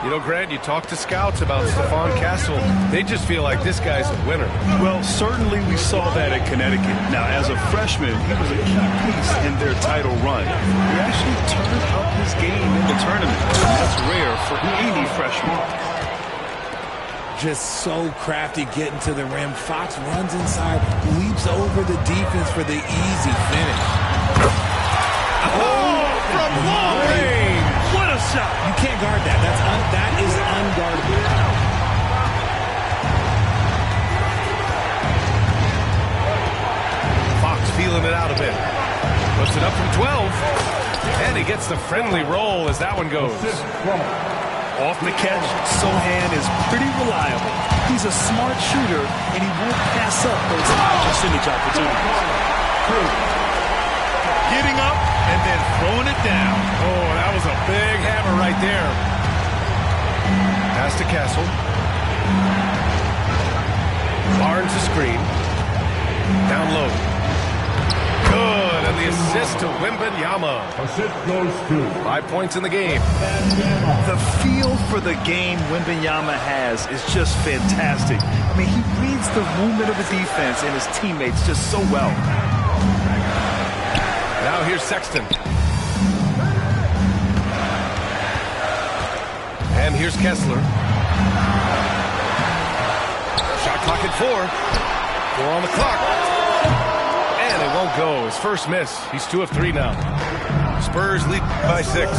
You know, Grant, you talk to scouts about Stephon Castle. They just feel like this guy's a winner. Well, certainly we saw that at Connecticut. Now, as a freshman, he was a key piece in their title run. He actually turned up his game in the tournament. That's rare for any freshman. Just so crafty getting to the rim. Fox runs inside, leaps over the defense for the easy finish. Oh, from long range. What a shot. You can't guard that. That is unguardable. Fox feeling it out a bit. Puts it up from 12. And he gets the friendly roll as that one goes. Off the catch, Sohan is pretty reliable. He's a smart shooter, and he won't pass up those high percentage opportunities. Getting up and then throwing it down. Oh, that was a big hammer right there. Pass to Castle. Barnes a screen. Down low. Good, and the assist to Wembanyama. Assist goes to 5 points in the game. The feel for the game Wembanyama has is just fantastic. I mean, he reads the movement of the defense and his teammates just so well. Now here's Sexton. And here's Kessler. Shot clock at 4. 4 on the clock. And it won't go. His first miss. He's 2 of 3 now. Spurs lead by 6.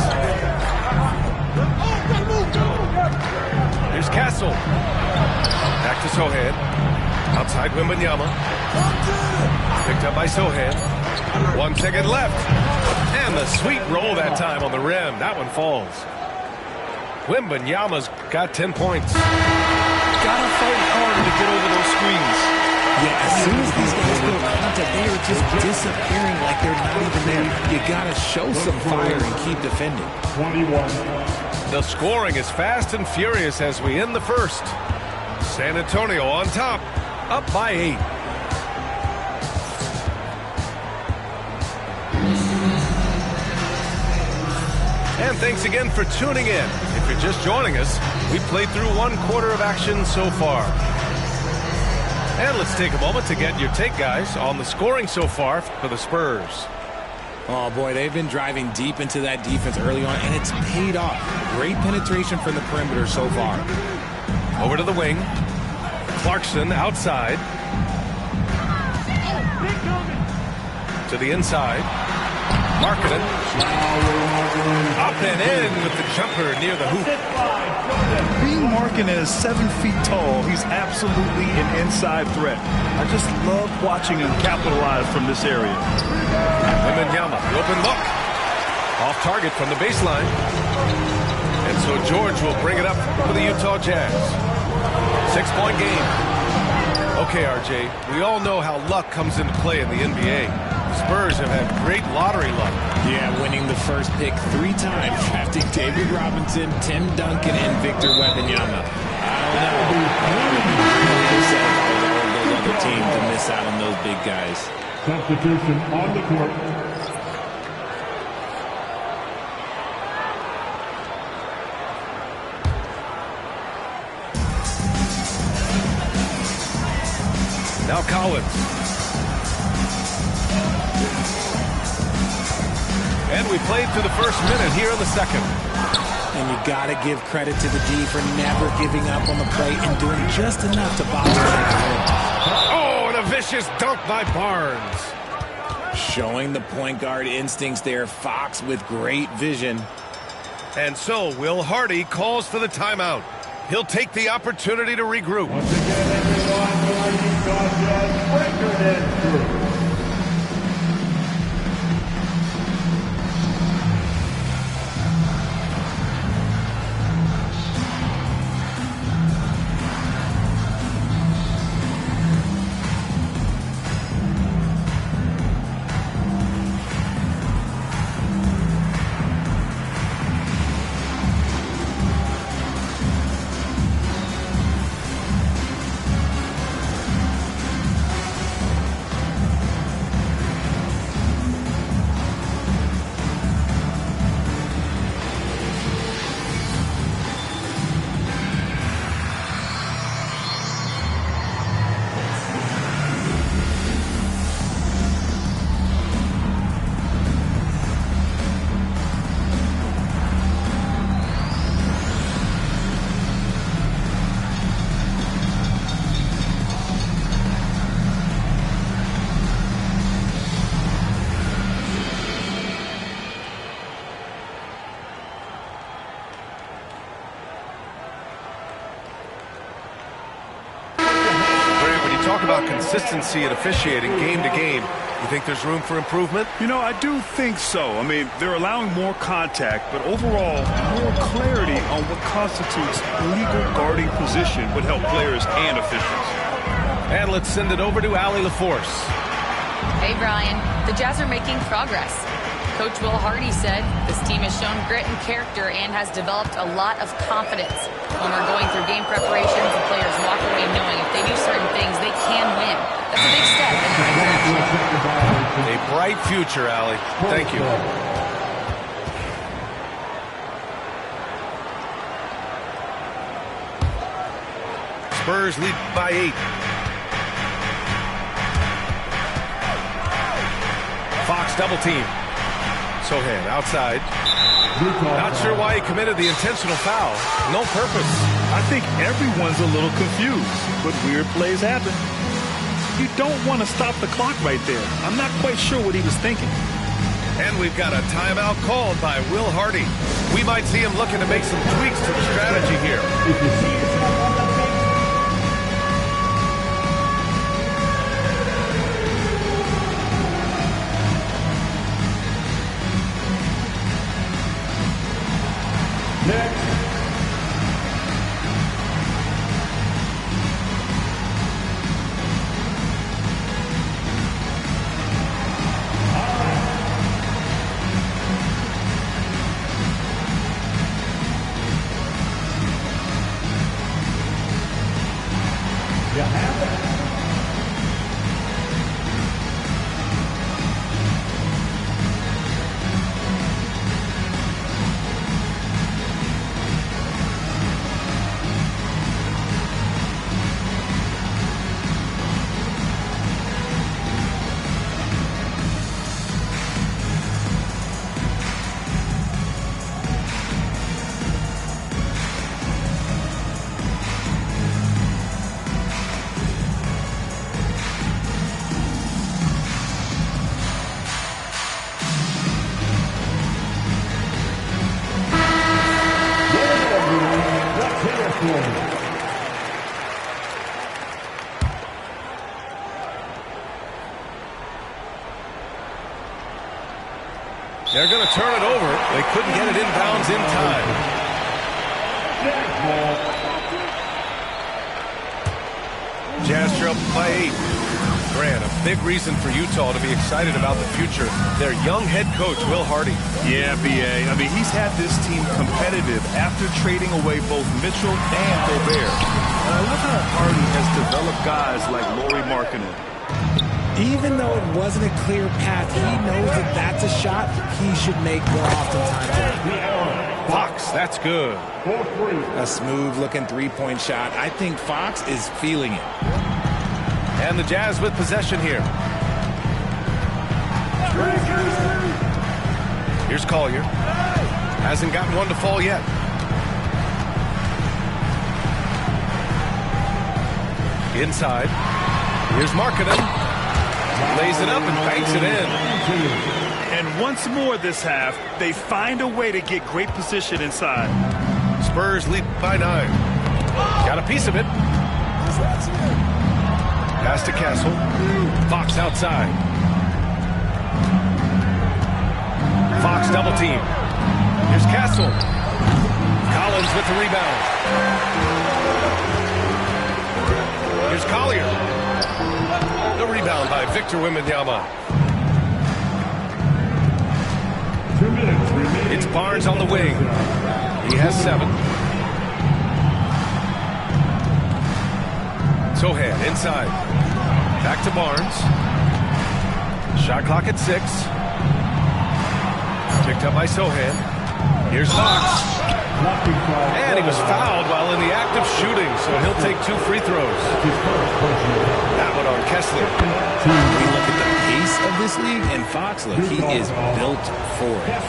Here's Castle. Back to Sohan. Outside Wembanyama. Picked up by Sohan. 1 second left. And the sweet roll that time on the rim. That one falls. Wembanyama's got 10 points. Gotta fight harder to get over those screens. Yeah, as soon as these guys go contact, they are just disappearing like they're not even there. You gotta show some fire and keep defending. 21. The scoring is fast and furious as we end the first. San Antonio on top, up by 8. And thanks again for tuning in. If you're just joining us, we've played through 1 quarter of action so far. And let's take a moment to get your take, guys, on the scoring so far for the Spurs. Oh, boy, they've been driving deep into that defense early on, and it's paid off. Great penetration from the perimeter so far. Over to the wing. Clarkson outside. To the inside. Markkanen. Up and in with the jumper near the hoop. Being Markkanen is 7 feet tall, he's absolutely an inside threat. I just love watching him capitalize from this area. Wembanyama, the open look. Off target from the baseline. And so George will bring it up for the Utah Jazz. 6-point game. Okay, RJ, we all know how luck comes into play in the NBA. Spurs have had great lottery luck. Yeah, winning the first pick 3 times, drafting David Robinson, Tim Duncan, and Victor Wembanyama. I don't know. Those other teams to miss out on those big guys. Substitution on the court. Now Collins. And we played through the first minute here in the second. And you got to give credit to the D for never giving up on the play and doing just enough to bottle it. Oh, and a vicious dunk by Barnes. Showing the point guard instincts there. Fox with great vision. And so Will Hardy calls for the timeout. He'll take the opportunity to regroup. Once again, everyone, your Utah Jazz record and crew. About consistency and officiating game to game, you think there's room for improvement? You know, I do think so. I mean, they're allowing more contact, but overall, more clarity on what constitutes legal guarding position would help players and officials. And let's send it over to Allie LaForce. Hey, Brian. The Jazz are making progress. Coach Will Hardy said, this team has shown grit and character and has developed a lot of confidence. When we're going through game preparations, the players walk away knowing if they do certain things, they can win. That's a big step in the right direction. A bright future, Allie. Thank you. Spurs lead by 8. Fox double team. Sohan outside. Not sure why he committed the intentional foul. No purpose. I think everyone's a little confused, but weird plays happen. You don't want to stop the clock right there. I'm not quite sure what he was thinking. And we've got a timeout called by Will Hardy. We might see him looking to make some tweaks to the strategy here. They're going to turn it over. They couldn't get it inbounds in time. Jazz trail by 8. Grant, a big reason for Utah to be excited about the future. Their young head coach, Will Hardy. Yeah, B.A. I mean, he's had this team competitive after trading away both Mitchell and Gobert. I love how Hardy has developed guys like Lauri Markkanen. Even though it wasn't a clear path, he knows that that's a shot he should make more oftentimes. Fox, that's good. A smooth-looking three-point shot. I think Fox is feeling it. And the Jazz with possession here. Here's Collier. Hasn't gotten one to fall yet. Inside. Here's Markkanen. Lays it up and banks it in. And once more this half, they find a way to get great position inside. Spurs lead by 9. Got a piece of it. Pass to Castle. Fox outside. Fox double team. Here's Castle. Collins with the rebound. Here's Collier. The rebound by Victor Wembanyama. It's Barnes on the wing. He has 7. Sohan inside. Back to Barnes. Shot clock at 6. Picked up by Sohan. Here's Fox. And he was fouled while in the act of shooting, so he'll take 2 free throws. That one on Kessler. We look at the pace of this league, and Fox, look, he is built for it.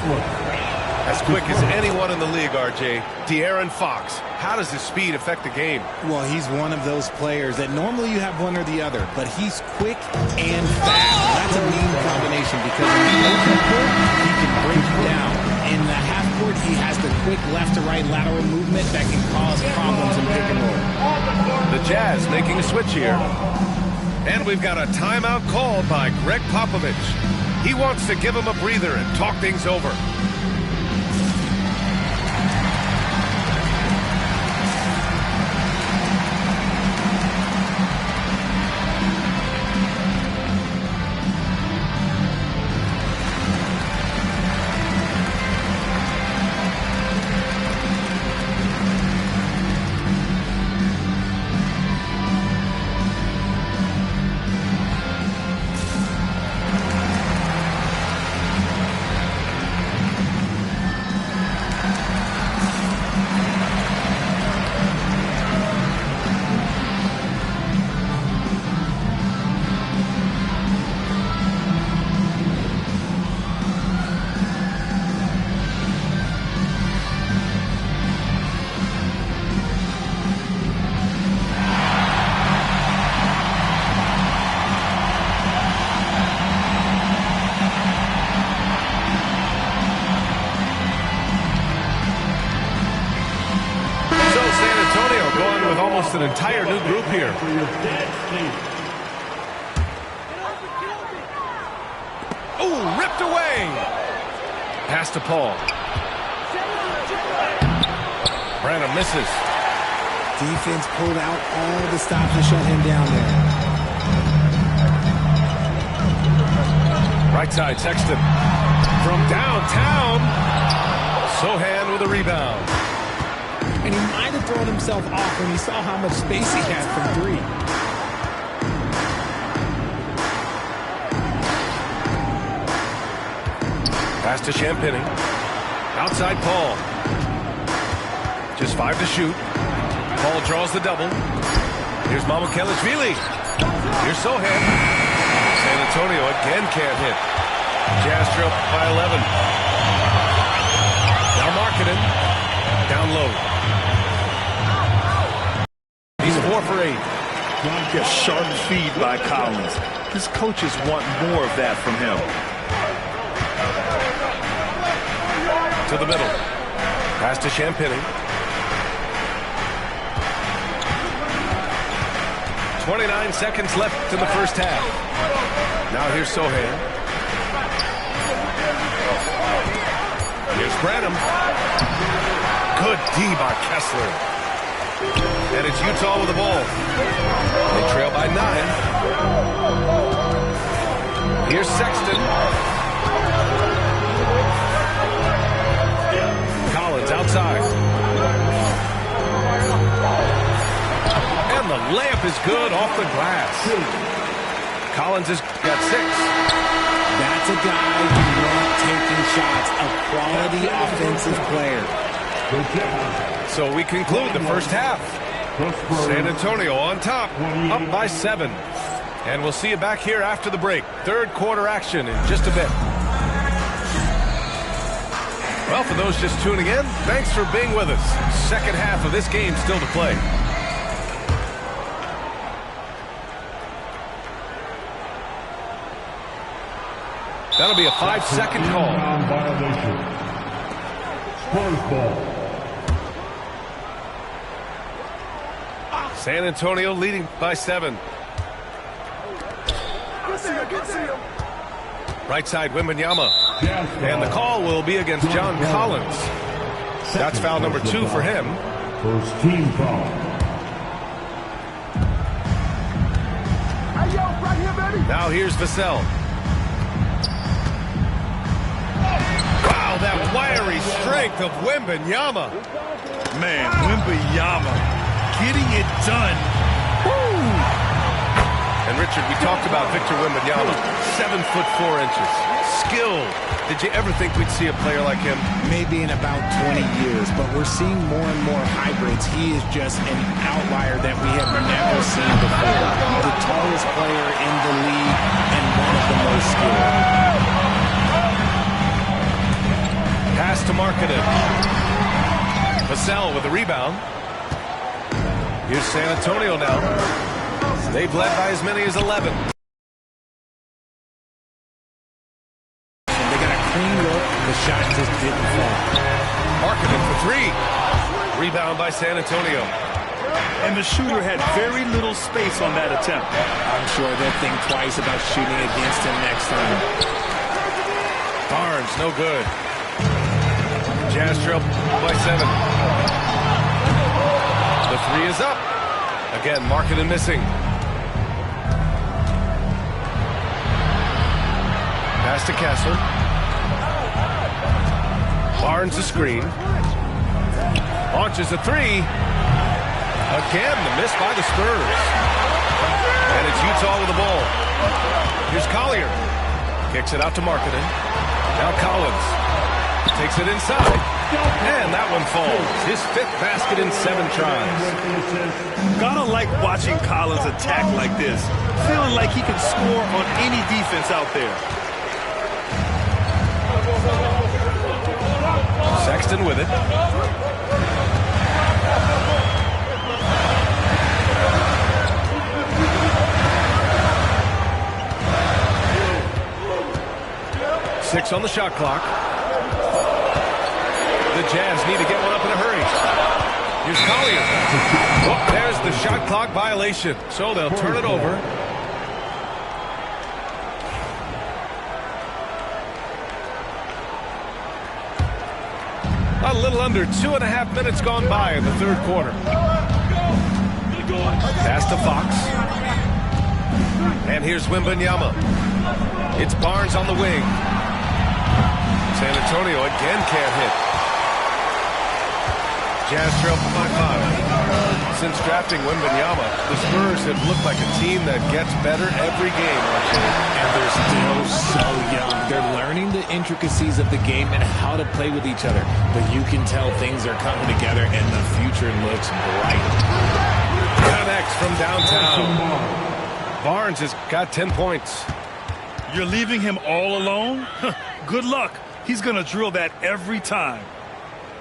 As quick as anyone in the league, RJ. De'Aaron Fox. How does his speed affect the game? Well, he's one of those players that normally you have one or the other, but he's quick and fast. That's a mean combination because when he opens court, he can break you down. In the half court, he has the quick left to right lateral movement that can cause problems in pick and roll. The Jazz making a switch here. And we've got a timeout called by Greg Popovich. He wants to give him a breather and talk things over. almost an entire new group here. Oh, ripped away. Pass to Paul. Branham misses. Defense pulled out all the stops to shut him down there. Right side, Sexton. From downtown. Sohan with a rebound. And he might have thrown himself off when he saw how much space he had from three. Pass to Champagny. Outside Paul. Just 5 to shoot. Paul draws the double. Here's Mamukelashvili. Here's Sohan. San Antonio again can't hit. Jazz trail by 11. Now Markkanen. Down low. He's 4 for 8. A sharp feed by Collins. His coaches want more of that from him. To the middle. Pass to Champagny. 29 seconds left in the first half. Now here's Sohan. Here's Branham. Good D by Kessler. And it's Utah with the ball. They trail by 9. Here's Sexton. Collins outside. And the layup is good off the glass. Collins has got 6. That's a guy who loves taking shots, a quality offensive player. So we conclude the first half. San Antonio on top, up by 7. And we'll see you back here after the break. Third quarter action in just a bit. Well, for those just tuning in, thanks for being with us. Second half of this game still to play. That'll be a 5-second call. Violation. Spurs ball. San Antonio leading by 7. Right side, Wembanyama. And the call will be against John Collins. That's foul number 2 for him. First team foul. Now here's Vassell. Wow, that wiry strength of Wembanyama. Man, Wembanyama getting it done. Woo! And Richard, we talked about Victor Wembanyama, 7'4". Skill. Did you ever think we'd see a player like him? Maybe in about 20 years, but we're seeing more and more hybrids. He is just an outlier that we have never seen before. The tallest player in the league and one of the most skilled. Pass to Markkanen. Vassell with the rebound. Here's San Antonio now. They've led by as many as 11. They got a clean look. The shot just didn't fall. Markkanen for 3. Rebound by San Antonio. And the shooter had very little space on that attempt. I'm sure they'll think twice about shooting against him next time. Barnes, no good. Jazz trail by 7. The 3 is up. Again, Markkanen missing. Pass to Kessler. Barnes a screen. Launches a 3. Again, the miss by the Spurs. And it's Utah with the ball. Here's Collier. Kicks it out to Markkanen. Now Collins. Takes it inside. And that one falls. His 5th basket in 7 tries. Gotta like watching Collins attack like this. Feeling like he can score on any defense out there. Sexton with it. Six on the shot clock. The Jazz need to get one up in a hurry. Here's Collier. Oh, there's the shot clock violation. So they'll turn it over. A little under 2.5 minutes gone by in the third quarter. Pass to Fox. And here's Wembanyama. It's Barnes on the wing. San Antonio again can't hit. Jazz trail by 5. Since drafting Wembanyama, the Spurs have looked like a team that gets better every game. And they're still so young. They're learning the intricacies of the game and how to play with each other. But you can tell things are coming together and the future looks bright. Connects from downtown. Barnes has got 10 points. You're leaving him all alone? Good luck. He's going to drill that every time.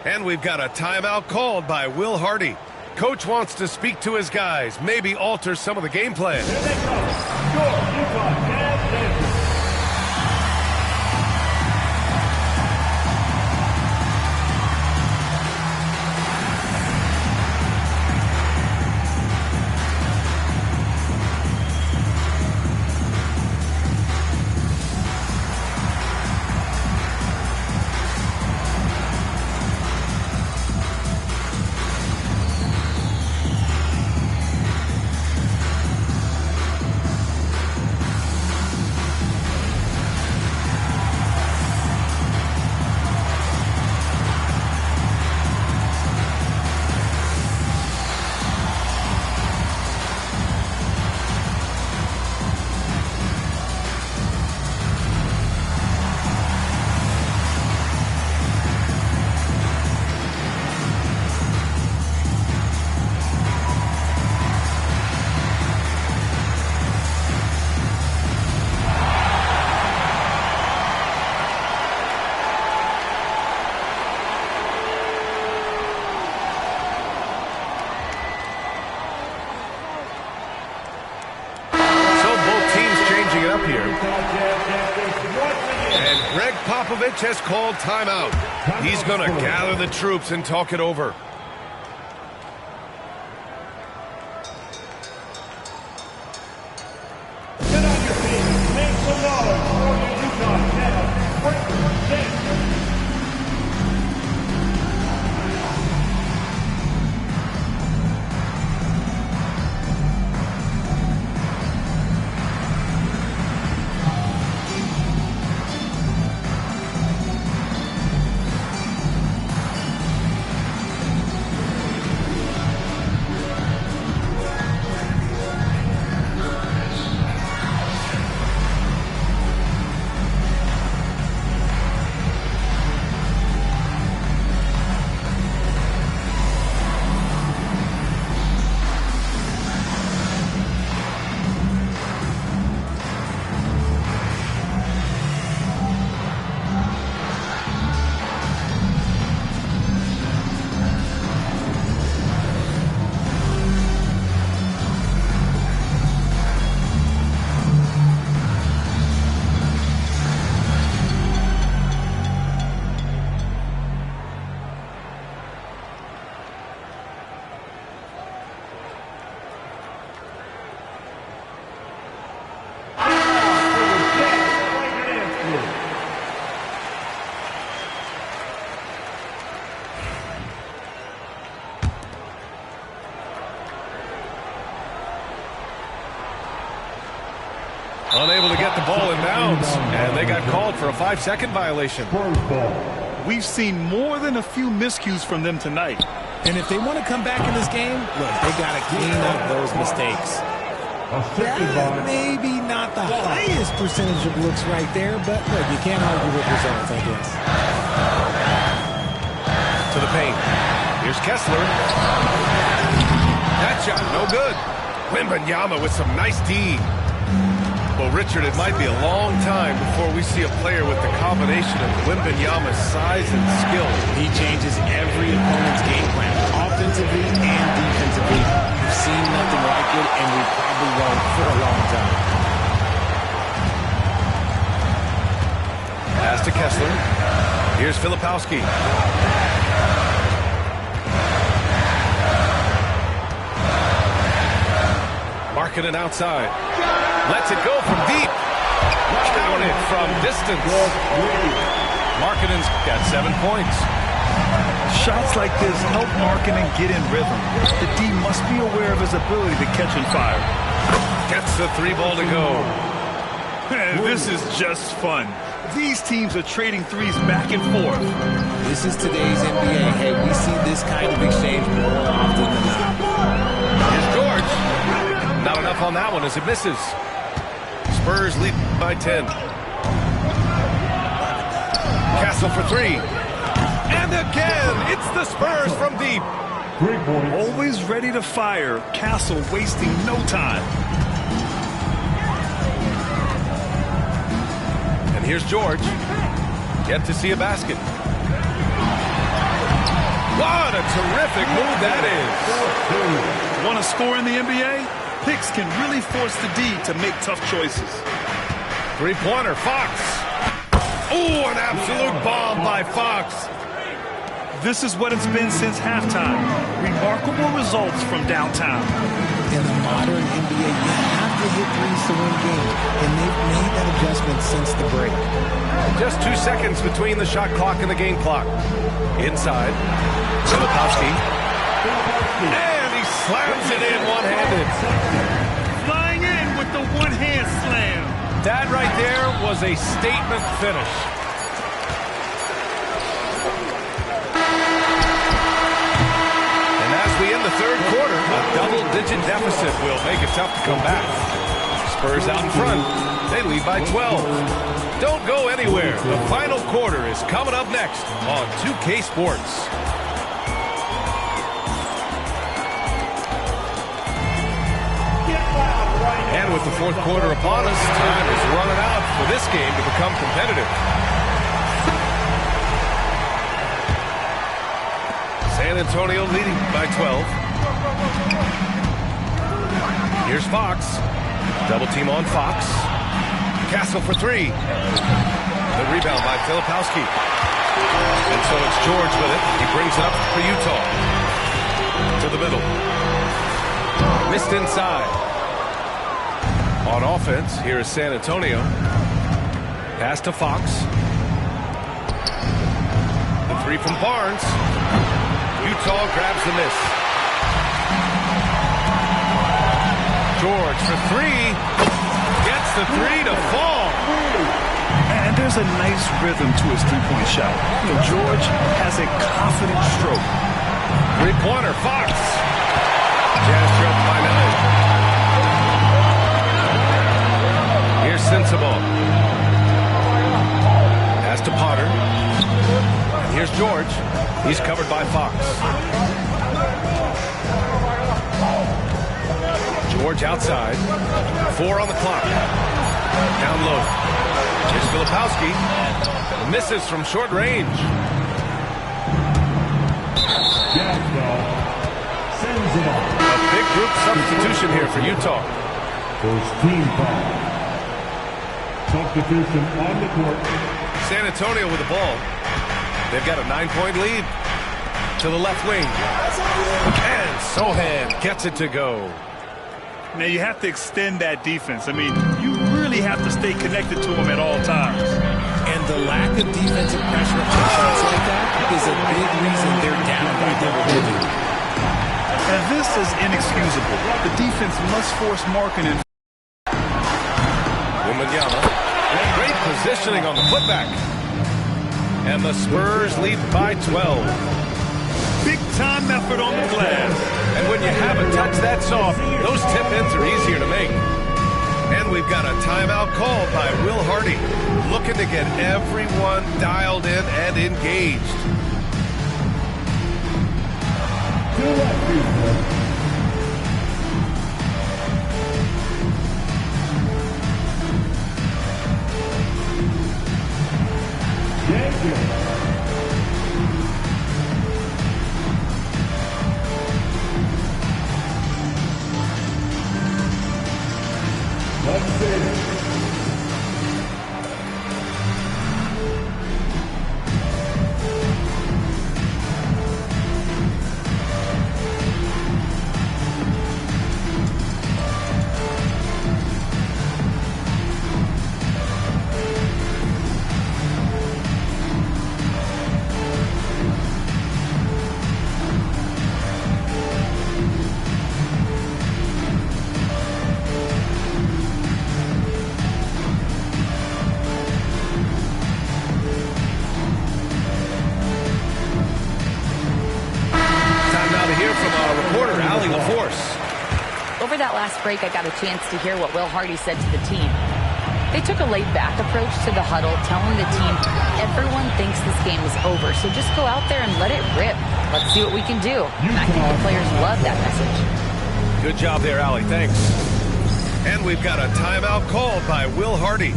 And we've got a timeout called by Will Hardy. Coach wants to speak to his guys, maybe alter some of the game plan. Here they come. Your Utah Jazz. Has called timeout. He's going to gather the troops and talk it over. Get on your feet. Make some noise for your Utah Jazz. Break James. Unable to get the ball in bounds, and they got called for a 5-second violation. We've seen more than a few miscues from them tonight. And if they want to come back in this game, look, they got to clean up those mistakes. That maybe not the highest percentage of looks right there, but look, you can't argue with results, I guess. To the paint. Here's Kessler. That shot, no good. Wembanyama with some nice D. Well, Richard, it might be a long time before we see a player with the combination of Wembanyama's size and skill. He changes every opponent's game plan, offensively and defensively. We've seen nothing like it, and we probably won't for a long time. Pass to Kessler. Here's Filipowski. Markkanen outside. Lets it go from deep. Counted from distance. Markkanen's got 7 points. Shots like this help Markkanen get in rhythm. The D must be aware of his ability to catch and fire. Gets the 3 ball to go. This is just fun. These teams are trading threes back and forth. This is today's NBA. Hey, we see this kind of exchange more often than not. Here's George. Not enough on that one as it misses. Spurs lead by 10. Castle for 3. And again, it's the Spurs from deep. Always ready to fire. Castle wasting no time. And here's George. Yet to see a basket. What a terrific move that is. Want to score in the NBA? Picks can really force the D to make tough choices. 3-pointer, Fox. Oh, an absolute bomb by Fox. This is what it's been since halftime. Remarkable results from downtown. In the modern NBA, you have to hit threes to win games, and they've made that adjustment since the break. Just 2 seconds between the shot clock and the game clock. Inside, Filipowski. And he slams it in one-handed. Flying in with the one-hand slam. That right there was a statement finish. And as we end the third quarter, a double-digit deficit will make it tough to come back. Spurs out in front. They lead by 12. Don't go anywhere. The final quarter is coming up next on 2K Sports. And with the fourth quarter upon us, time is running out for this game to become competitive. San Antonio leading by 12. Here's Fox. Double team on Fox. Castle for 3. The rebound by Filipowski. And so it's George with it. He brings it up for Utah. To the middle. Missed inside. On offense, here is San Antonio. Pass to Fox. The 3 from Barnes. Utah grabs the miss. George for 3. Gets the 3 to fall. And there's a nice rhythm to his three-point shot. George has a confident stroke. 3-pointer, Fox. Jazz trailed by 9. Here's Sensabaugh. Pass to Potter. And here's George. He's covered by Fox. George outside. 4 on the clock. Down low. Here's Filipowski. Misses from short range. A big group substitution here for Utah. First team foul. Substitution on the court. San Antonio with the ball. They've got a 9-point lead. To the left wing. And Sohan gets it to go. Now you have to extend that defense. I mean, you really have to stay connected to them at all times. And the lack of defensive pressure on shots like that is a big reason they're down by double digits. And this is inexcusable. The defense must force Markkanen. Wembanyama. Great positioning on the putback. And the Spurs lead by 12. Big time effort on the glass. And when you have a touch that soft, those tip-ins are easier to make. And we've got a timeout called by Will Hardy, looking to get everyone dialed in and engaged. hear from our reporter, Allie LaForce. Over that last break, I got a chance to hear what Will Hardy said to the team. They took a laid-back approach to the huddle, telling the team, everyone thinks this game is over, so just go out there and let it rip. Let's see what we can do. And I think the players love that message. Good job there, Allie. Thanks. And we've got a timeout called by Will Hardy,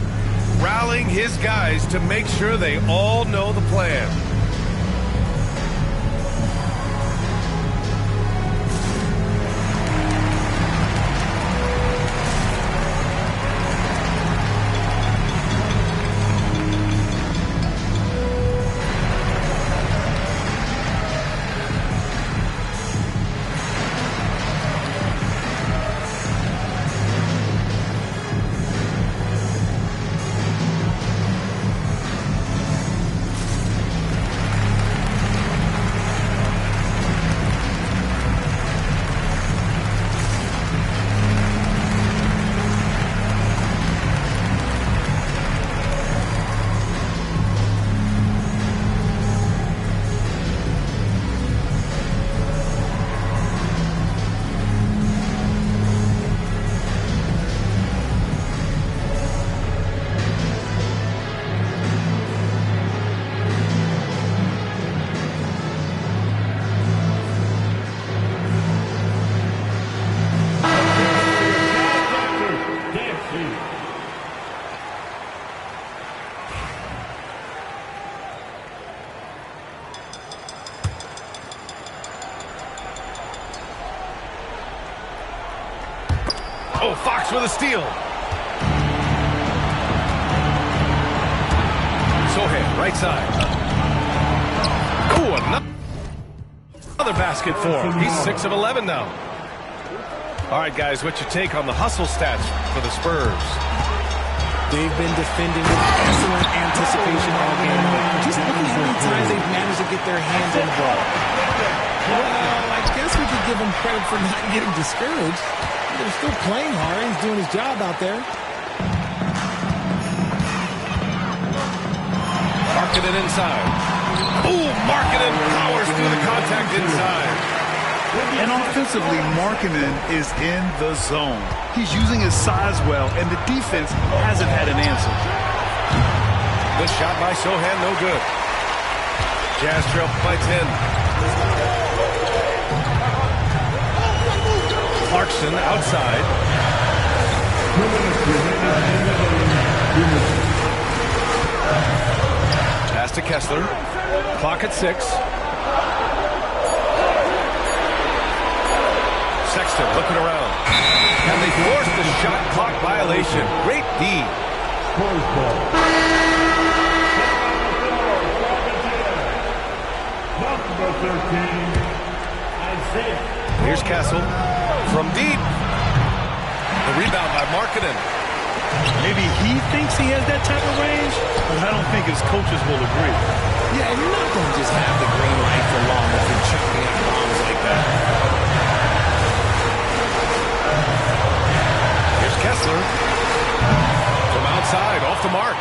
rallying his guys to make sure they all know the plan. Oh, Fox with a steal. Sohan, right side. Oh, another basket for him. He's 6 of 11 now. All right, guys, what's your take on the hustle stats for the Spurs? They've been defending with excellent anticipation all game long. Just look at how many times they've managed to get their hands on the ball. Well, I guess we could give him credit for not getting discouraged. They're still playing hard. He's doing his job out there. Markkanen inside. Ooh, Markkanen powers through the contact inside. And offensively, Markkanen is in the zone. He's using his size well, and the defense hasn't had an answer. Good shot by Sohan, no good. Jazz trail by 10. Clarkson outside. Pass to Kessler. Clock at 6. Sexton looking around. And they forced the shot clock violation. Great D. Here's Castle from deep. The rebound by Markkanen. Maybe he thinks he has that type of range, but I don't think his coaches will agree. Yeah, and you're not going to just have the green light for long if you're chucking out bombs like that. Here's Kessler from outside, off the mark.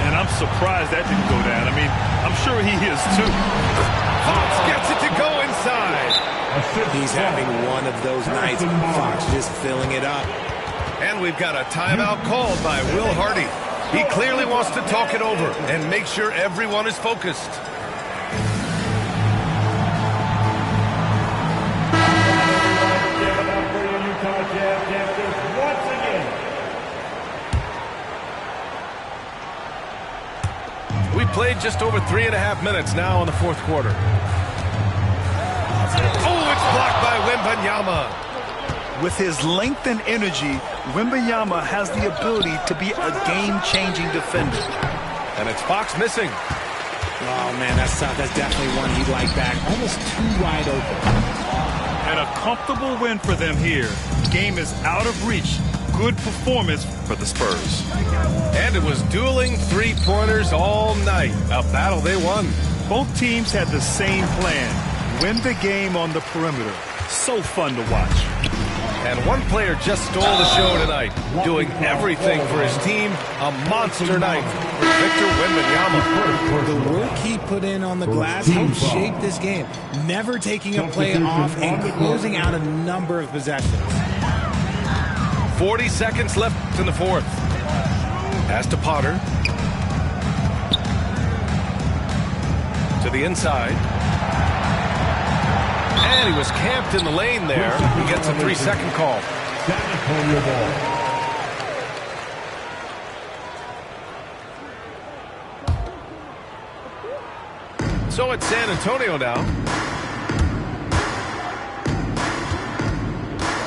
And I'm surprised that didn't go down. I mean, I'm sure he is too. Fox gets it to go inside. He's having one of those nights. Fox just filling it up. And we've got a timeout called by Will Hardy. He clearly wants to talk it over and make sure everyone is focused. We played just over 3.5 minutes now in the fourth quarter. Oh, it's blocked by Wembanyama. With his length and energy, Wembanyama has the ability to be a game-changing defender. And it's Fox missing. Oh, man, that's tough. That's definitely one he'd like back. Almost too wide open. And a comfortable win for them here. Game is out of reach. Good performance for the Spurs. And it was dueling three-pointers all night. A battle they won. Both teams had the same plan. Win the game on the perimeter. So fun to watch. And one player just stole the show tonight, doing everything for his team. A monster night for Victor Wembanyama. The work he put in on the glass helped shape this game, never taking a play off and closing out a number of possessions. 40 seconds left in the fourth. Pass to Potter. To the inside. And he was camped in the lane there. He gets a 3-second call. So it's San Antonio now.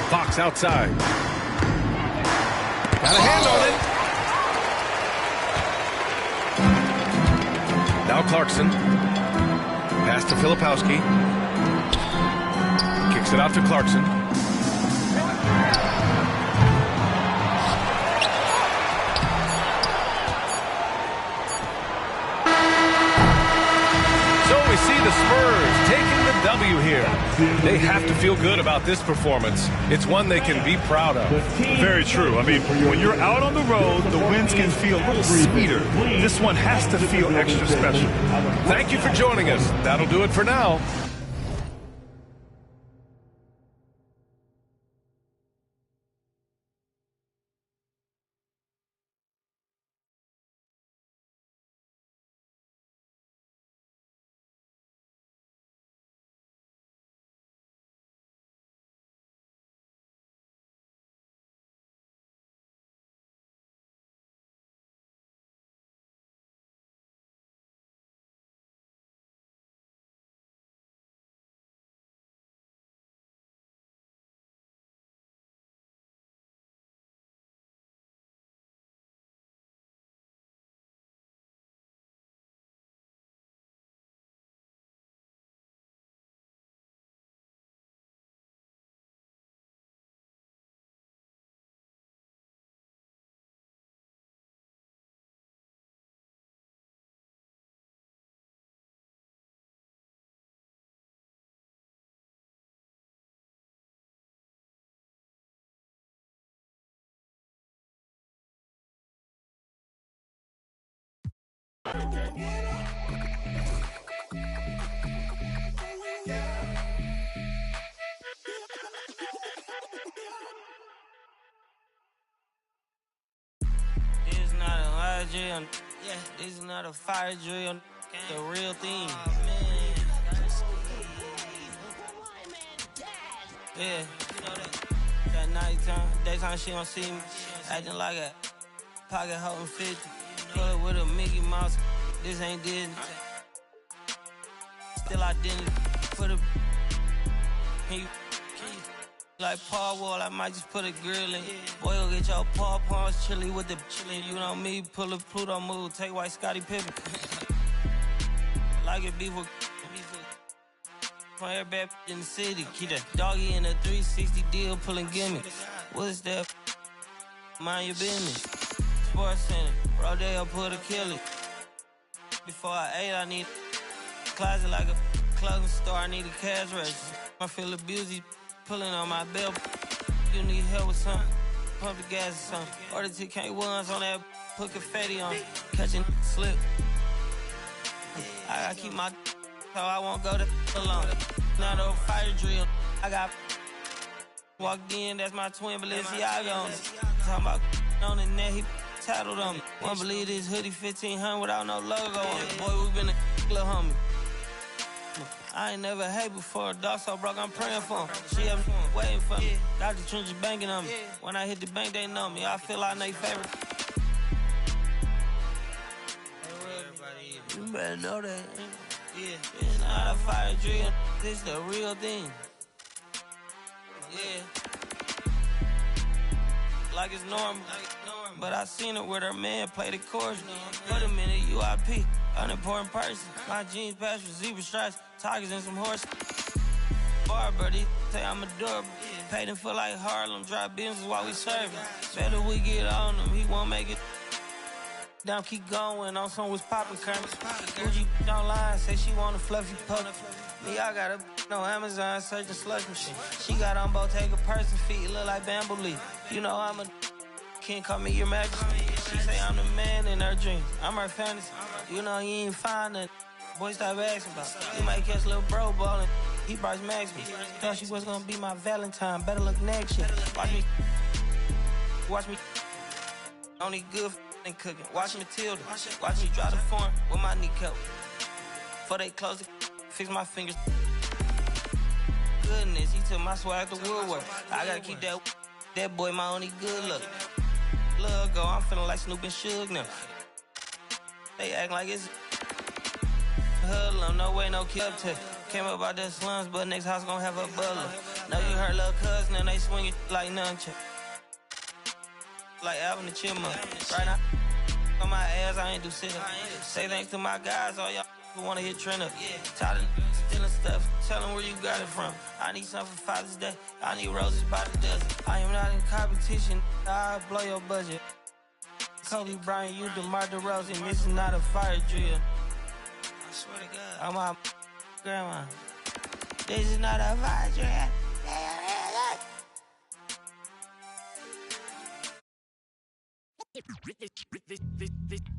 Fox outside. Got a hand on it. Now Clarkson. Pass to Filipowski. Kicks it out to Clarkson. So we see the Spurs taking the W here. They have to feel good about this performance. It's one they can be proud of. Very true. I mean, when you're out on the road, the wins can feel a little sweeter. This one has to feel extra special. Thank you for joining us. That'll do it for now. Drill. Yeah, this is not a fire drill. The real thing. Yeah, you know that nighttime, daytime she don't see me. Acting like a pocket holding 50. Pull it with a Mickey Mouse. This ain't Disney. Still identity. Put a like Paul Wall, I might just put a grill in. Boy, go get your paw paws chili with the chili. You know me, pull a Pluto move, take white Scottie Pippen. Like it beef with from every bad in the city. Keep that doggy in a 360 deal, pulling gimme. What's that? Mind your business. Sports Center, Rodeo put a kill it. Before I ate, I need a closet like a clothing store. I need a cash register. I feel abused. Pulling on my belt. You need help with something? Pump the gas or something. Order TK1s on that. Put confetti on. Catching slip. I gotta keep my so I won't go to alone. Not a fire drill. I got walked in. That's my twin Balenciaga on it. Talking about on the net. He tattled on me. Won't believe this hoodie 1500 without no logo on it. Boy, we been a little homie. I ain't never hate before. A dog so broke, I'm praying for him. She up waiting for me. Dr. Trench is banking on me. When I hit the bank, they know me. I feel like they favorite. You better know that. Yeah, it's not a fire drill. This the real thing. Yeah. Like it's normal. But I seen her with her man play the chorus. Put him in a UIP. Unimportant person. My jeans patch with zebra stripes. Tigers and some horses. Bar birdie, say I'm adorable. Paid him for like Harlem. Drive business while we serving. Better we get on him. He won't make it. Down, keep going. On some was popping current. Gucci don't lie. Say she want a fluffy pup. Me, I got a no Amazon searching slush machine. She got on Bottega person feet, look like bamboo leaf. You know I'm a can't call me your majesty. She say I'm the man in her dreams. I'm her fantasy. You know you ain't find nothing. Boy, stop asking about. You might catch little bro ballin'. He Bryce Max me. Thought she was gonna be my Valentine. Better look next year. Watch me. Only good and cooking. Watch Matilda. Watch me drive the form with my kneecap. Before they close it, fix my fingers. Goodness, he took my swag to woodwork. I gotta keep that boy my only good look. Look ago, I'm feeling like Snoop and Suge now. They act like it's hoodlum, no way, no kid up to. Came up out the slums, but next house gon' have a butler. Know you heard little cousin and they swing it like nunchuck. Like Alvin the Chipmunk. Right now, on my ass, I ain't do sit up. Say thanks to my guys, all y'all who wanna hit trend up. Tired of stealing stuff, tell them where you got it from. I need something for Father's Day, I need roses by the dozen. I am not in competition, I'll blow your budget. Kobe Bryant, you DeMar DeRozan, this is not a fire drill. I swear to God, I'm my grandma. This is not a fire drill.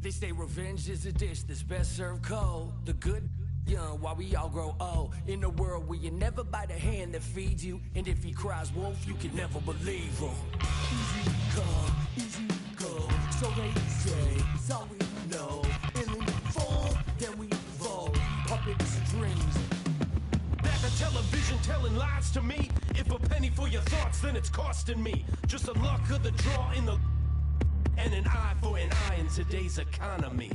They say revenge is a dish that's best served cold. The good young while we all grow old. In a world where you never bite a hand that feeds you, and if he cries wolf, you can never believe him. Easy come, easy go. So they say, so we know. And in the fall, then we vote. Puppet strings. Back the television telling lies to me. If a penny for your thoughts, then it's costing me. Just the luck of the draw in the and an eye for an eye in today's economy.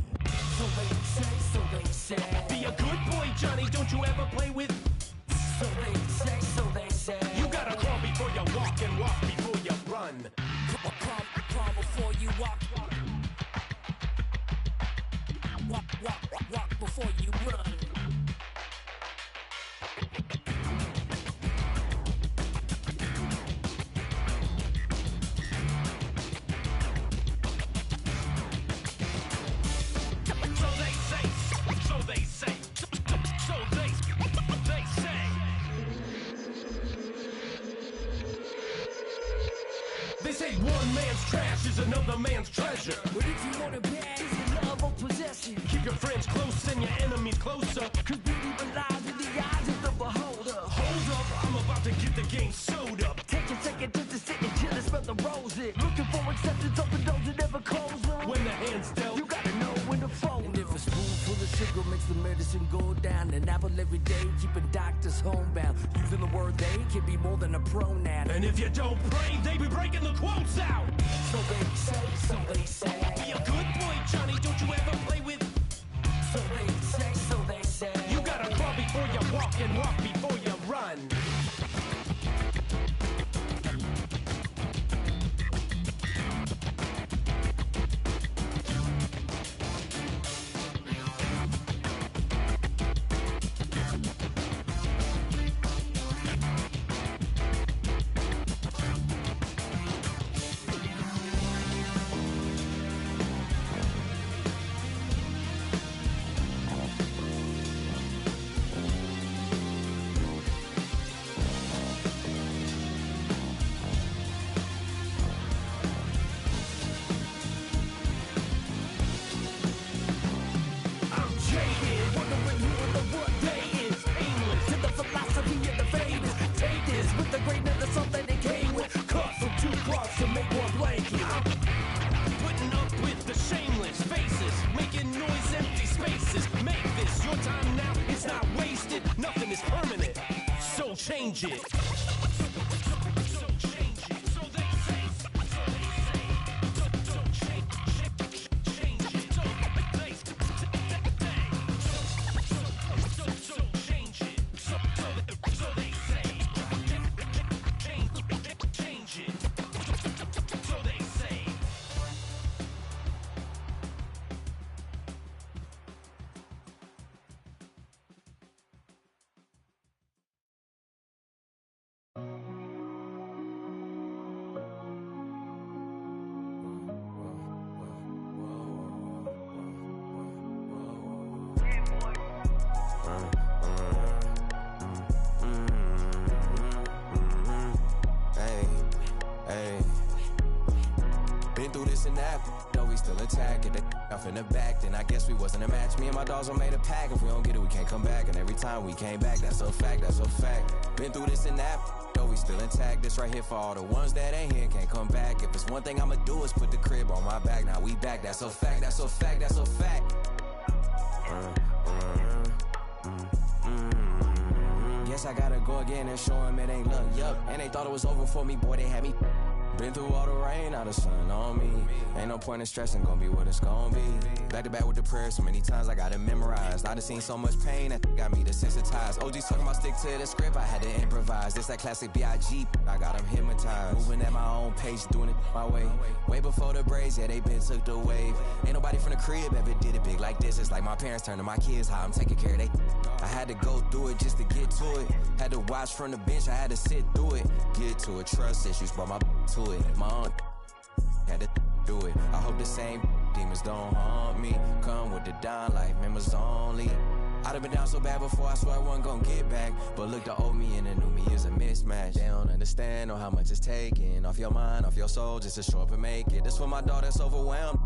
So they say. Be a good boy, Johnny, don't you ever play with. So they say. You gotta crawl before you walk and walk before you run. Crawl before you walk. Walk before you run. They say one man's trash is another man's treasure. But if you want it bad, it's your love or possession. Keep your friends close and your enemies closer. Cause beauty relies in the eyes of the beholder. Hold up, I'm about to get the game sewed up. Take a second just to sit and chill and smell the roses. Looking for acceptance, open doors that never close them. When the hand's dealt, you gotta know when to fold. And if a spoonful of sugar makes the medicine go down, an apple every day, keeping doctors homebound. Using the word they can be more than a pronoun. And if you don't pray, they be breaking the quotes out. So they say. Be a good boy, Johnny, don't you ever play with. So they say. You gotta crawl before you walk and walk before you run. To make one blanket. I'm putting up with the shameless faces, making noise, empty spaces. Make this your time now, it's not wasted. Nothing is permanent, so change it. Been through this and that, though we still attack. Get the off in the back, then I guess we wasn't a match. Me and my dogs are made a pack. If we don't get it, we can't come back. And every time we came back, that's a fact, that's a fact. Been through this and that, though we still intact. This right here for all the ones that ain't here, can't come back. If it's one thing I'ma do is put the crib on my back. Now we back, that's a fact, that's a fact, that's a fact. Guess I gotta go again and show him it ain't luck, yup. And they thought it was over for me, boy, they had me. Been through all the rain, now the sun on me. Ain't no point in stressing, gonna be what it's gonna be. Back to back with the prayers, so many times I got it memorized. I done seen so much pain that got me desensitized. OG's talking about stick to the script, I had to improvise. This that classic B.I.G., I got them hypnotized. Moving at my own pace, doing it my way. Way before the braids, yeah, they been took the wave. Ain't nobody from the crib ever did it big like this. It's like my parents turn to my kids, how I'm taking care of they. I had to go through it just to get to it. Had to watch from the bench, I had to sit through it. Get to it, trust issues, brought my to it. My aunt had to do it. I hope the same demons don't haunt me. Come with the down life, members only. I'd have been down so bad before, I swear I wasn't gonna get back. But look, the old me and the new me is a mismatch. They don't understand or how much it's taking off your mind, off your soul, just to show up and make it. This for my dog that's overwhelmed.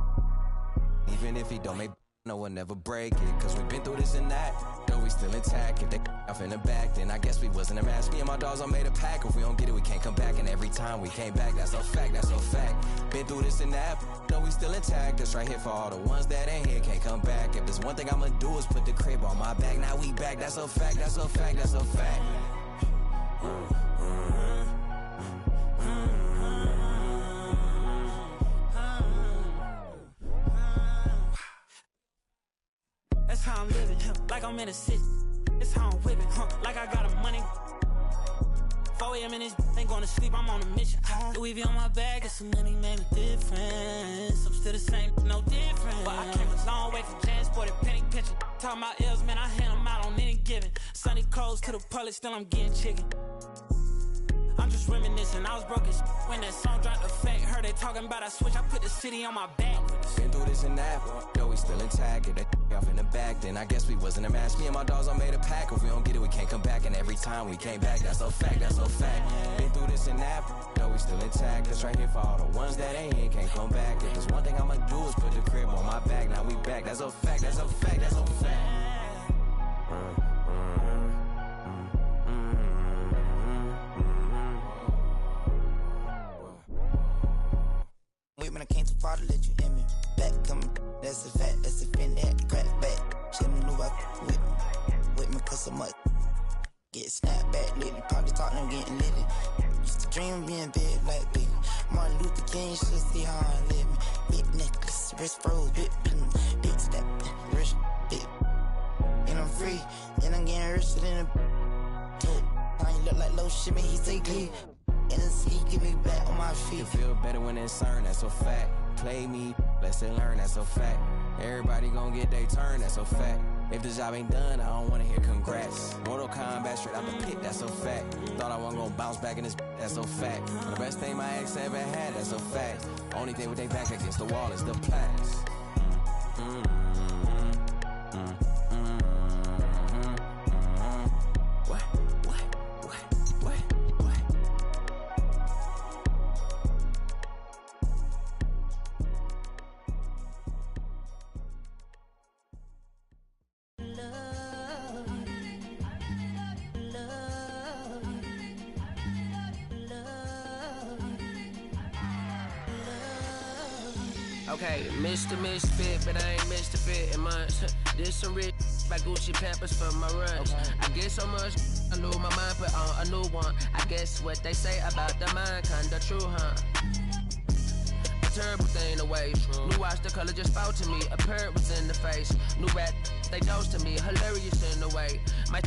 Even if he don't make no one never break it. Cause we've been through this and that, though we still intact. If they off in the back, then I guess we wasn't a match. Me and my dogs are made a pack. If we don't get it, we can't come back. And every time we came back, that's a fact, that's a fact. Been through this and that, though we still intact. That's right here for all the ones that ain't here, can't come back. If there's one thing I'ma do is put the crib on my back. Now we back, that's a fact, that's a fact, that's a fact. That's how I'm living, like I'm in a city. That's how I'm whipping, like I got a money. 4 a.m. in this, ain't going to sleep, I'm on a mission. Louis V on my bag, get some money, made a difference. I'm still the same, no different. But I came a long way from transported, penny pinching. Talking about L's, man, I hand them out on any given. Sunny clothes to the public, still I'm getting chicken. I'm just reminiscing, I was broke as when that song dropped effect. Heard they talking about I switch, I put the city on my back. Been through this and that, though we still intact. Get that off in the back, then I guess we wasn't a match. Me and my dogs are made a pack. If we don't get it, we can't come back. And every time we came back, that's a fact, that's a fact. Been through this and that, though we still intact. That's right here for all the ones that ain't here, can't come back. If there's one thing I'ma do is put the crib on my back. Now we back, that's a fact, that's a fact, that's a fact. When I came too far to let you in me. Back coming, that's a fact, that's a fin that crack back. Shouldn't knew I with me cause so much. Get snapped back lately, probably talking, I'm getting litty. Used to dream of being big like baby. Martin Luther King should see how I live me. Big necklace, wrist froze, big step, wrist, big. And I'm free, and I'm getting richer than a I ain't look like low shit, man, he say glee. And the ski get me back on my feet. You feel better when it's earned, that's a fact. Play me, lesson learned, that's a fact. Everybody gon' get their turn, that's a fact. If the job ain't done, I don't wanna hear congrats. Mortal Kombat straight out the pit, that's a fact. Thought I wasn't gonna bounce back in this, that's a fact. The best thing my ex ever had, that's a fact. Only thing with their back against the wall is the plaques. Okay, Mr. Misfit, but I ain't Mr. Fit in months. This some rich by Gucci Pampers for my runs. I get so much, I lose my mind, put on a new one. I guess what they say about the mind, kinda true, huh? A terrible thing to waste. New watch, the color just spoke to me. A parrot was in the face. New rap, they dose to me. Hilarious in the way. My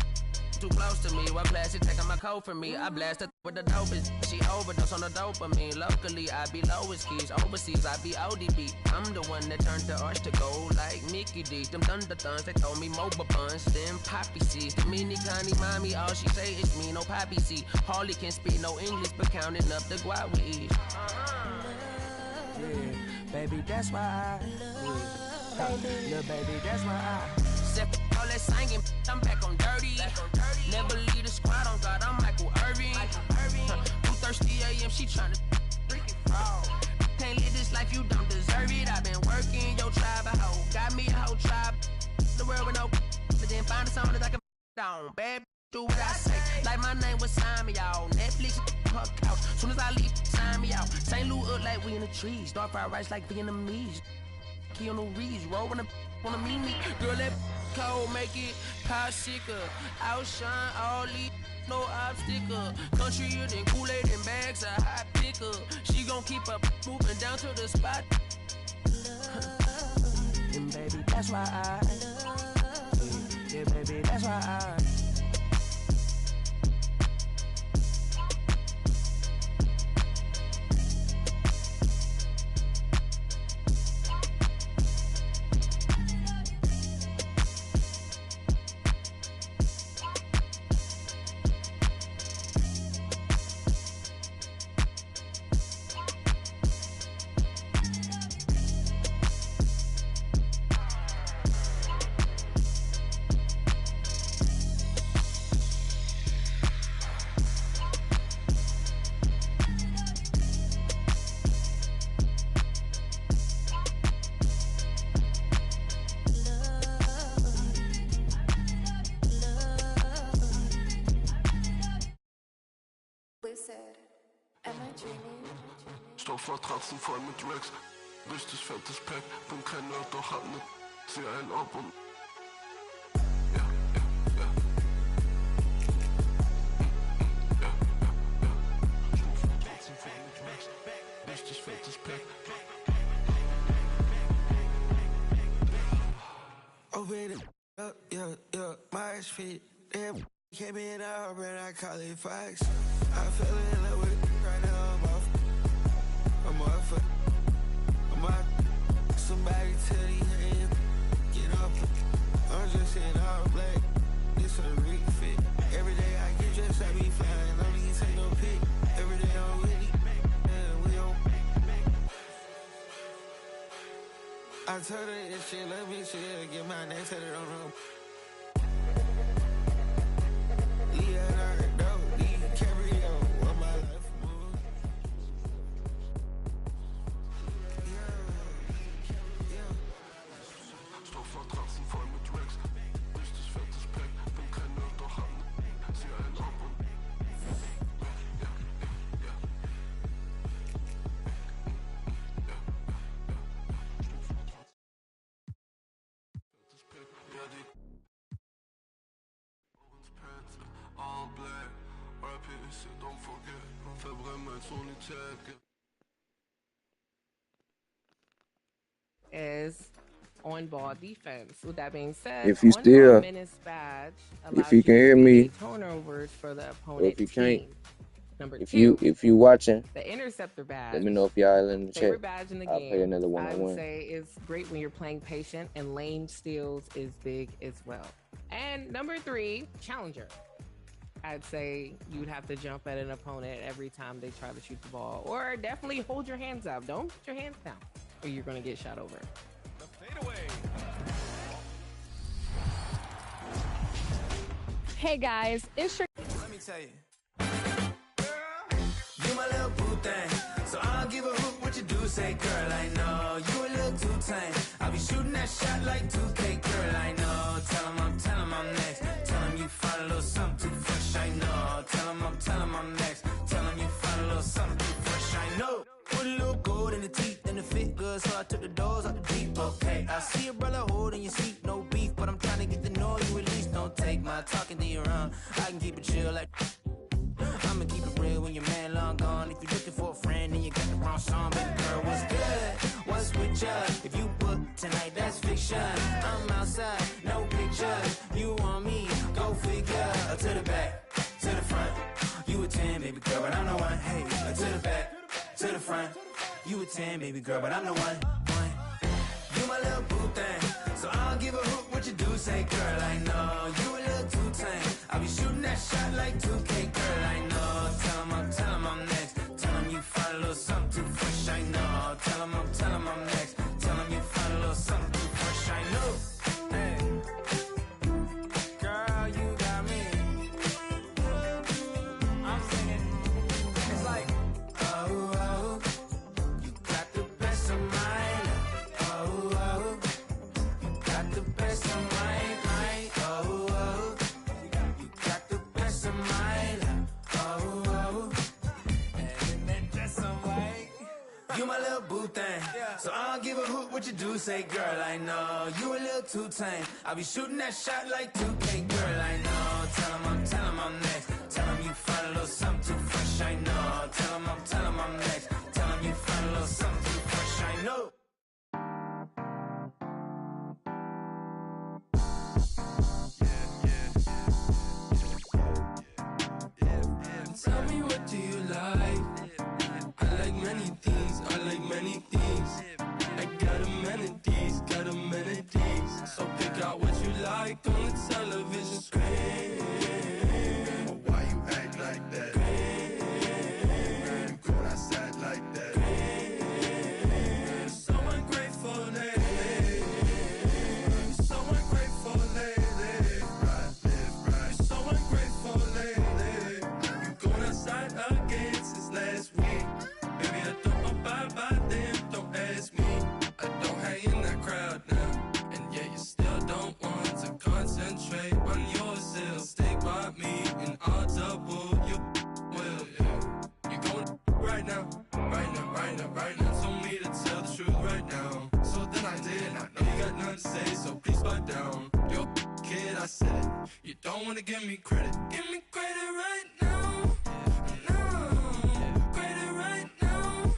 too close to me. One classic taking my coat from me. I blast her with the dopest. She overdose on the dopamine. Locally, I be lowest keys. Overseas, I be ODB. I'm the one that turned the arch to gold like Mickey D. Them thunder thuns, they throw me mobile buns. Them poppy seeds. The mini Connie mommy, all she say is me, no poppy seed. Harley can speak no English, but counting up the guap we eat. Yeah, baby, that's why I little baby, that's why I Except all that singing, I'm back on dirty. Never leave the squad on God, I'm Michael Irving. 2:30 a.m., she tryna freaking fall. Can't live this life, you don't on. Bad do what I say. Like my name was sign me out. Netflix her couch. Soon as I leave, sign me out. St. Louis up like we in the trees. Dark fried rice like Vietnamese. Keanu Reeves, roll when the wanna meet me. Girl, that cold make it popsicle. Outshine all these, no obstacle. Countryer than Kool-Aid and bags of hot picker. She gon' keep up moving down to the spot. And baby, that's why yeah, baby, that's why Stoffmatratzen voll mit Racks, richtig fettes Pack, bin kein Nerd, doch hab ne, zieh einen ab und richtig fettes Pack. Open it up, yeah, my feet, damn, came in out, and I call it Fox. I fell in love with right now. I'm off. Somebody tell these hands, get up. I'm just in all black. This a real fit. Every day I get dressed, I be flying. Don't even take no pic. Every day I'm with it. And we on. I told her this shit, let me chill. Get my name tatted on her. Leonardo, DiCaprio, on my life. Stoffmatratzen voll mit Racks, richtig fettes Pack, bin kein Nerd, doch hab ne, zieh einen ab und all black, RIP shit, don't forget, verbrenn mein Sonität. Is on ball defense. With that being said, if you on still, ball menace badge if you can hear me, turnovers for the or opponent if you team. can't, Number if two, you watching, the interceptor badge. let me know if y'all in the Favorite chat. badge in the I'll game. play another I one-on-one. would say is great when you're playing patient, and lane steals is big as well. And number three, challenger. I'd say you'd have to jump at an opponent every time they try to shoot the ball, or definitely hold your hands up. Don't put your hands down, or you're going to get shot over. Hey guys, it's your. Let me tell you. You my little boo thing, so I don't give a hoot what you do. Say, girl, I know you a little too tame. I'll be shooting that shot like 2K, girl, I know. Tell him I'm next. Tell him you find a little something too fresh, I know. Tell him I'm next. Tell him you find a little something too fresh, I know. Put a little gold in the teeth and the fit good, so I took the doors out the deep. Okay, I see a brother holding your seat, no beef, but I'm trying to get to know you at least. Don't take my talking to your own. I can keep it chill like. I'ma keep it real when your man long gone. If you're looking for a friend and you got the wrong song, baby girl, what's good? What's with ya? If you book tonight, that's fiction. I'm outside, no pictures. You want me? Go figure. To the back, to the front. You a 10, baby girl, but I'm the one. Hey, to the back, to the front. You a 10, baby girl, but I'm the one. You my little boo thing, so I don't give a hoot what you do. Say, girl, I know you a little too tame. I'll be shooting that shot like 2K, girl, I know. Tell him I'm next. Tell him you find a little something too fresh, I know. Tell him I'm next. Tell him you find a little something too fresh, I know. Hey, girl, you got me. I'm singing. It's like, oh, you got the best of mine. Oh, you got the best of mine. Oh, You my little boo thing. So I don't give a hoot what you do, say, girl, I know. You a little too tame. I'll be shooting that shot like 2K, girl, I know. Tell him I'm next. Tell him you find a little something too fresh, I know. Tell him I'm next. Tell him you find a little something too fresh, I know. Tell me, what do you like? I like many things, I like many things. I got amenities, got amenities. So pick out what you like on the television screen. Why you act like that? You go outside like that. You're so ungrateful lately. You're so ungrateful lately. You're so ungrateful lately. You going outside again since last week. Baby, I don't abide by them, don't ask me. I don't hang in that crowd now. And yet you still don't want to concentrate on yourself. Stay by me and I'll double your will, yeah. You going right now, right now, right now, right now. Told me to tell the truth right now. So then I did, I know you got nothing to say, so please butt down. Yo, kid, I said it. You don't wanna give me credit. Give me credit right now. No, credit right now.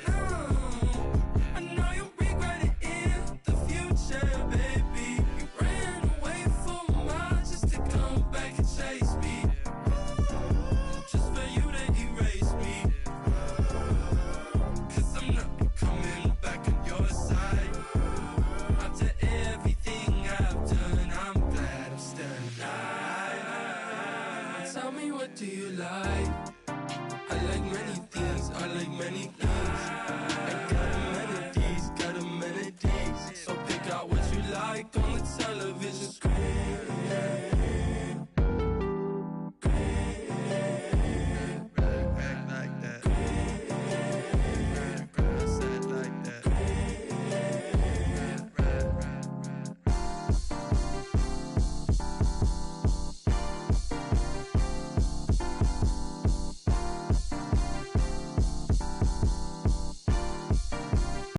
No, I know you regret it in the future, baby. You ran away for a mile just to come back and chase me. Just for you to erase me. 'Cause I'm not coming back on your side. After everything I've done, I'm glad I'm still alive. Tell me, what do you like? I like many things, I like many things. I got amenities, got amenities. So pick out what you like on the television screen.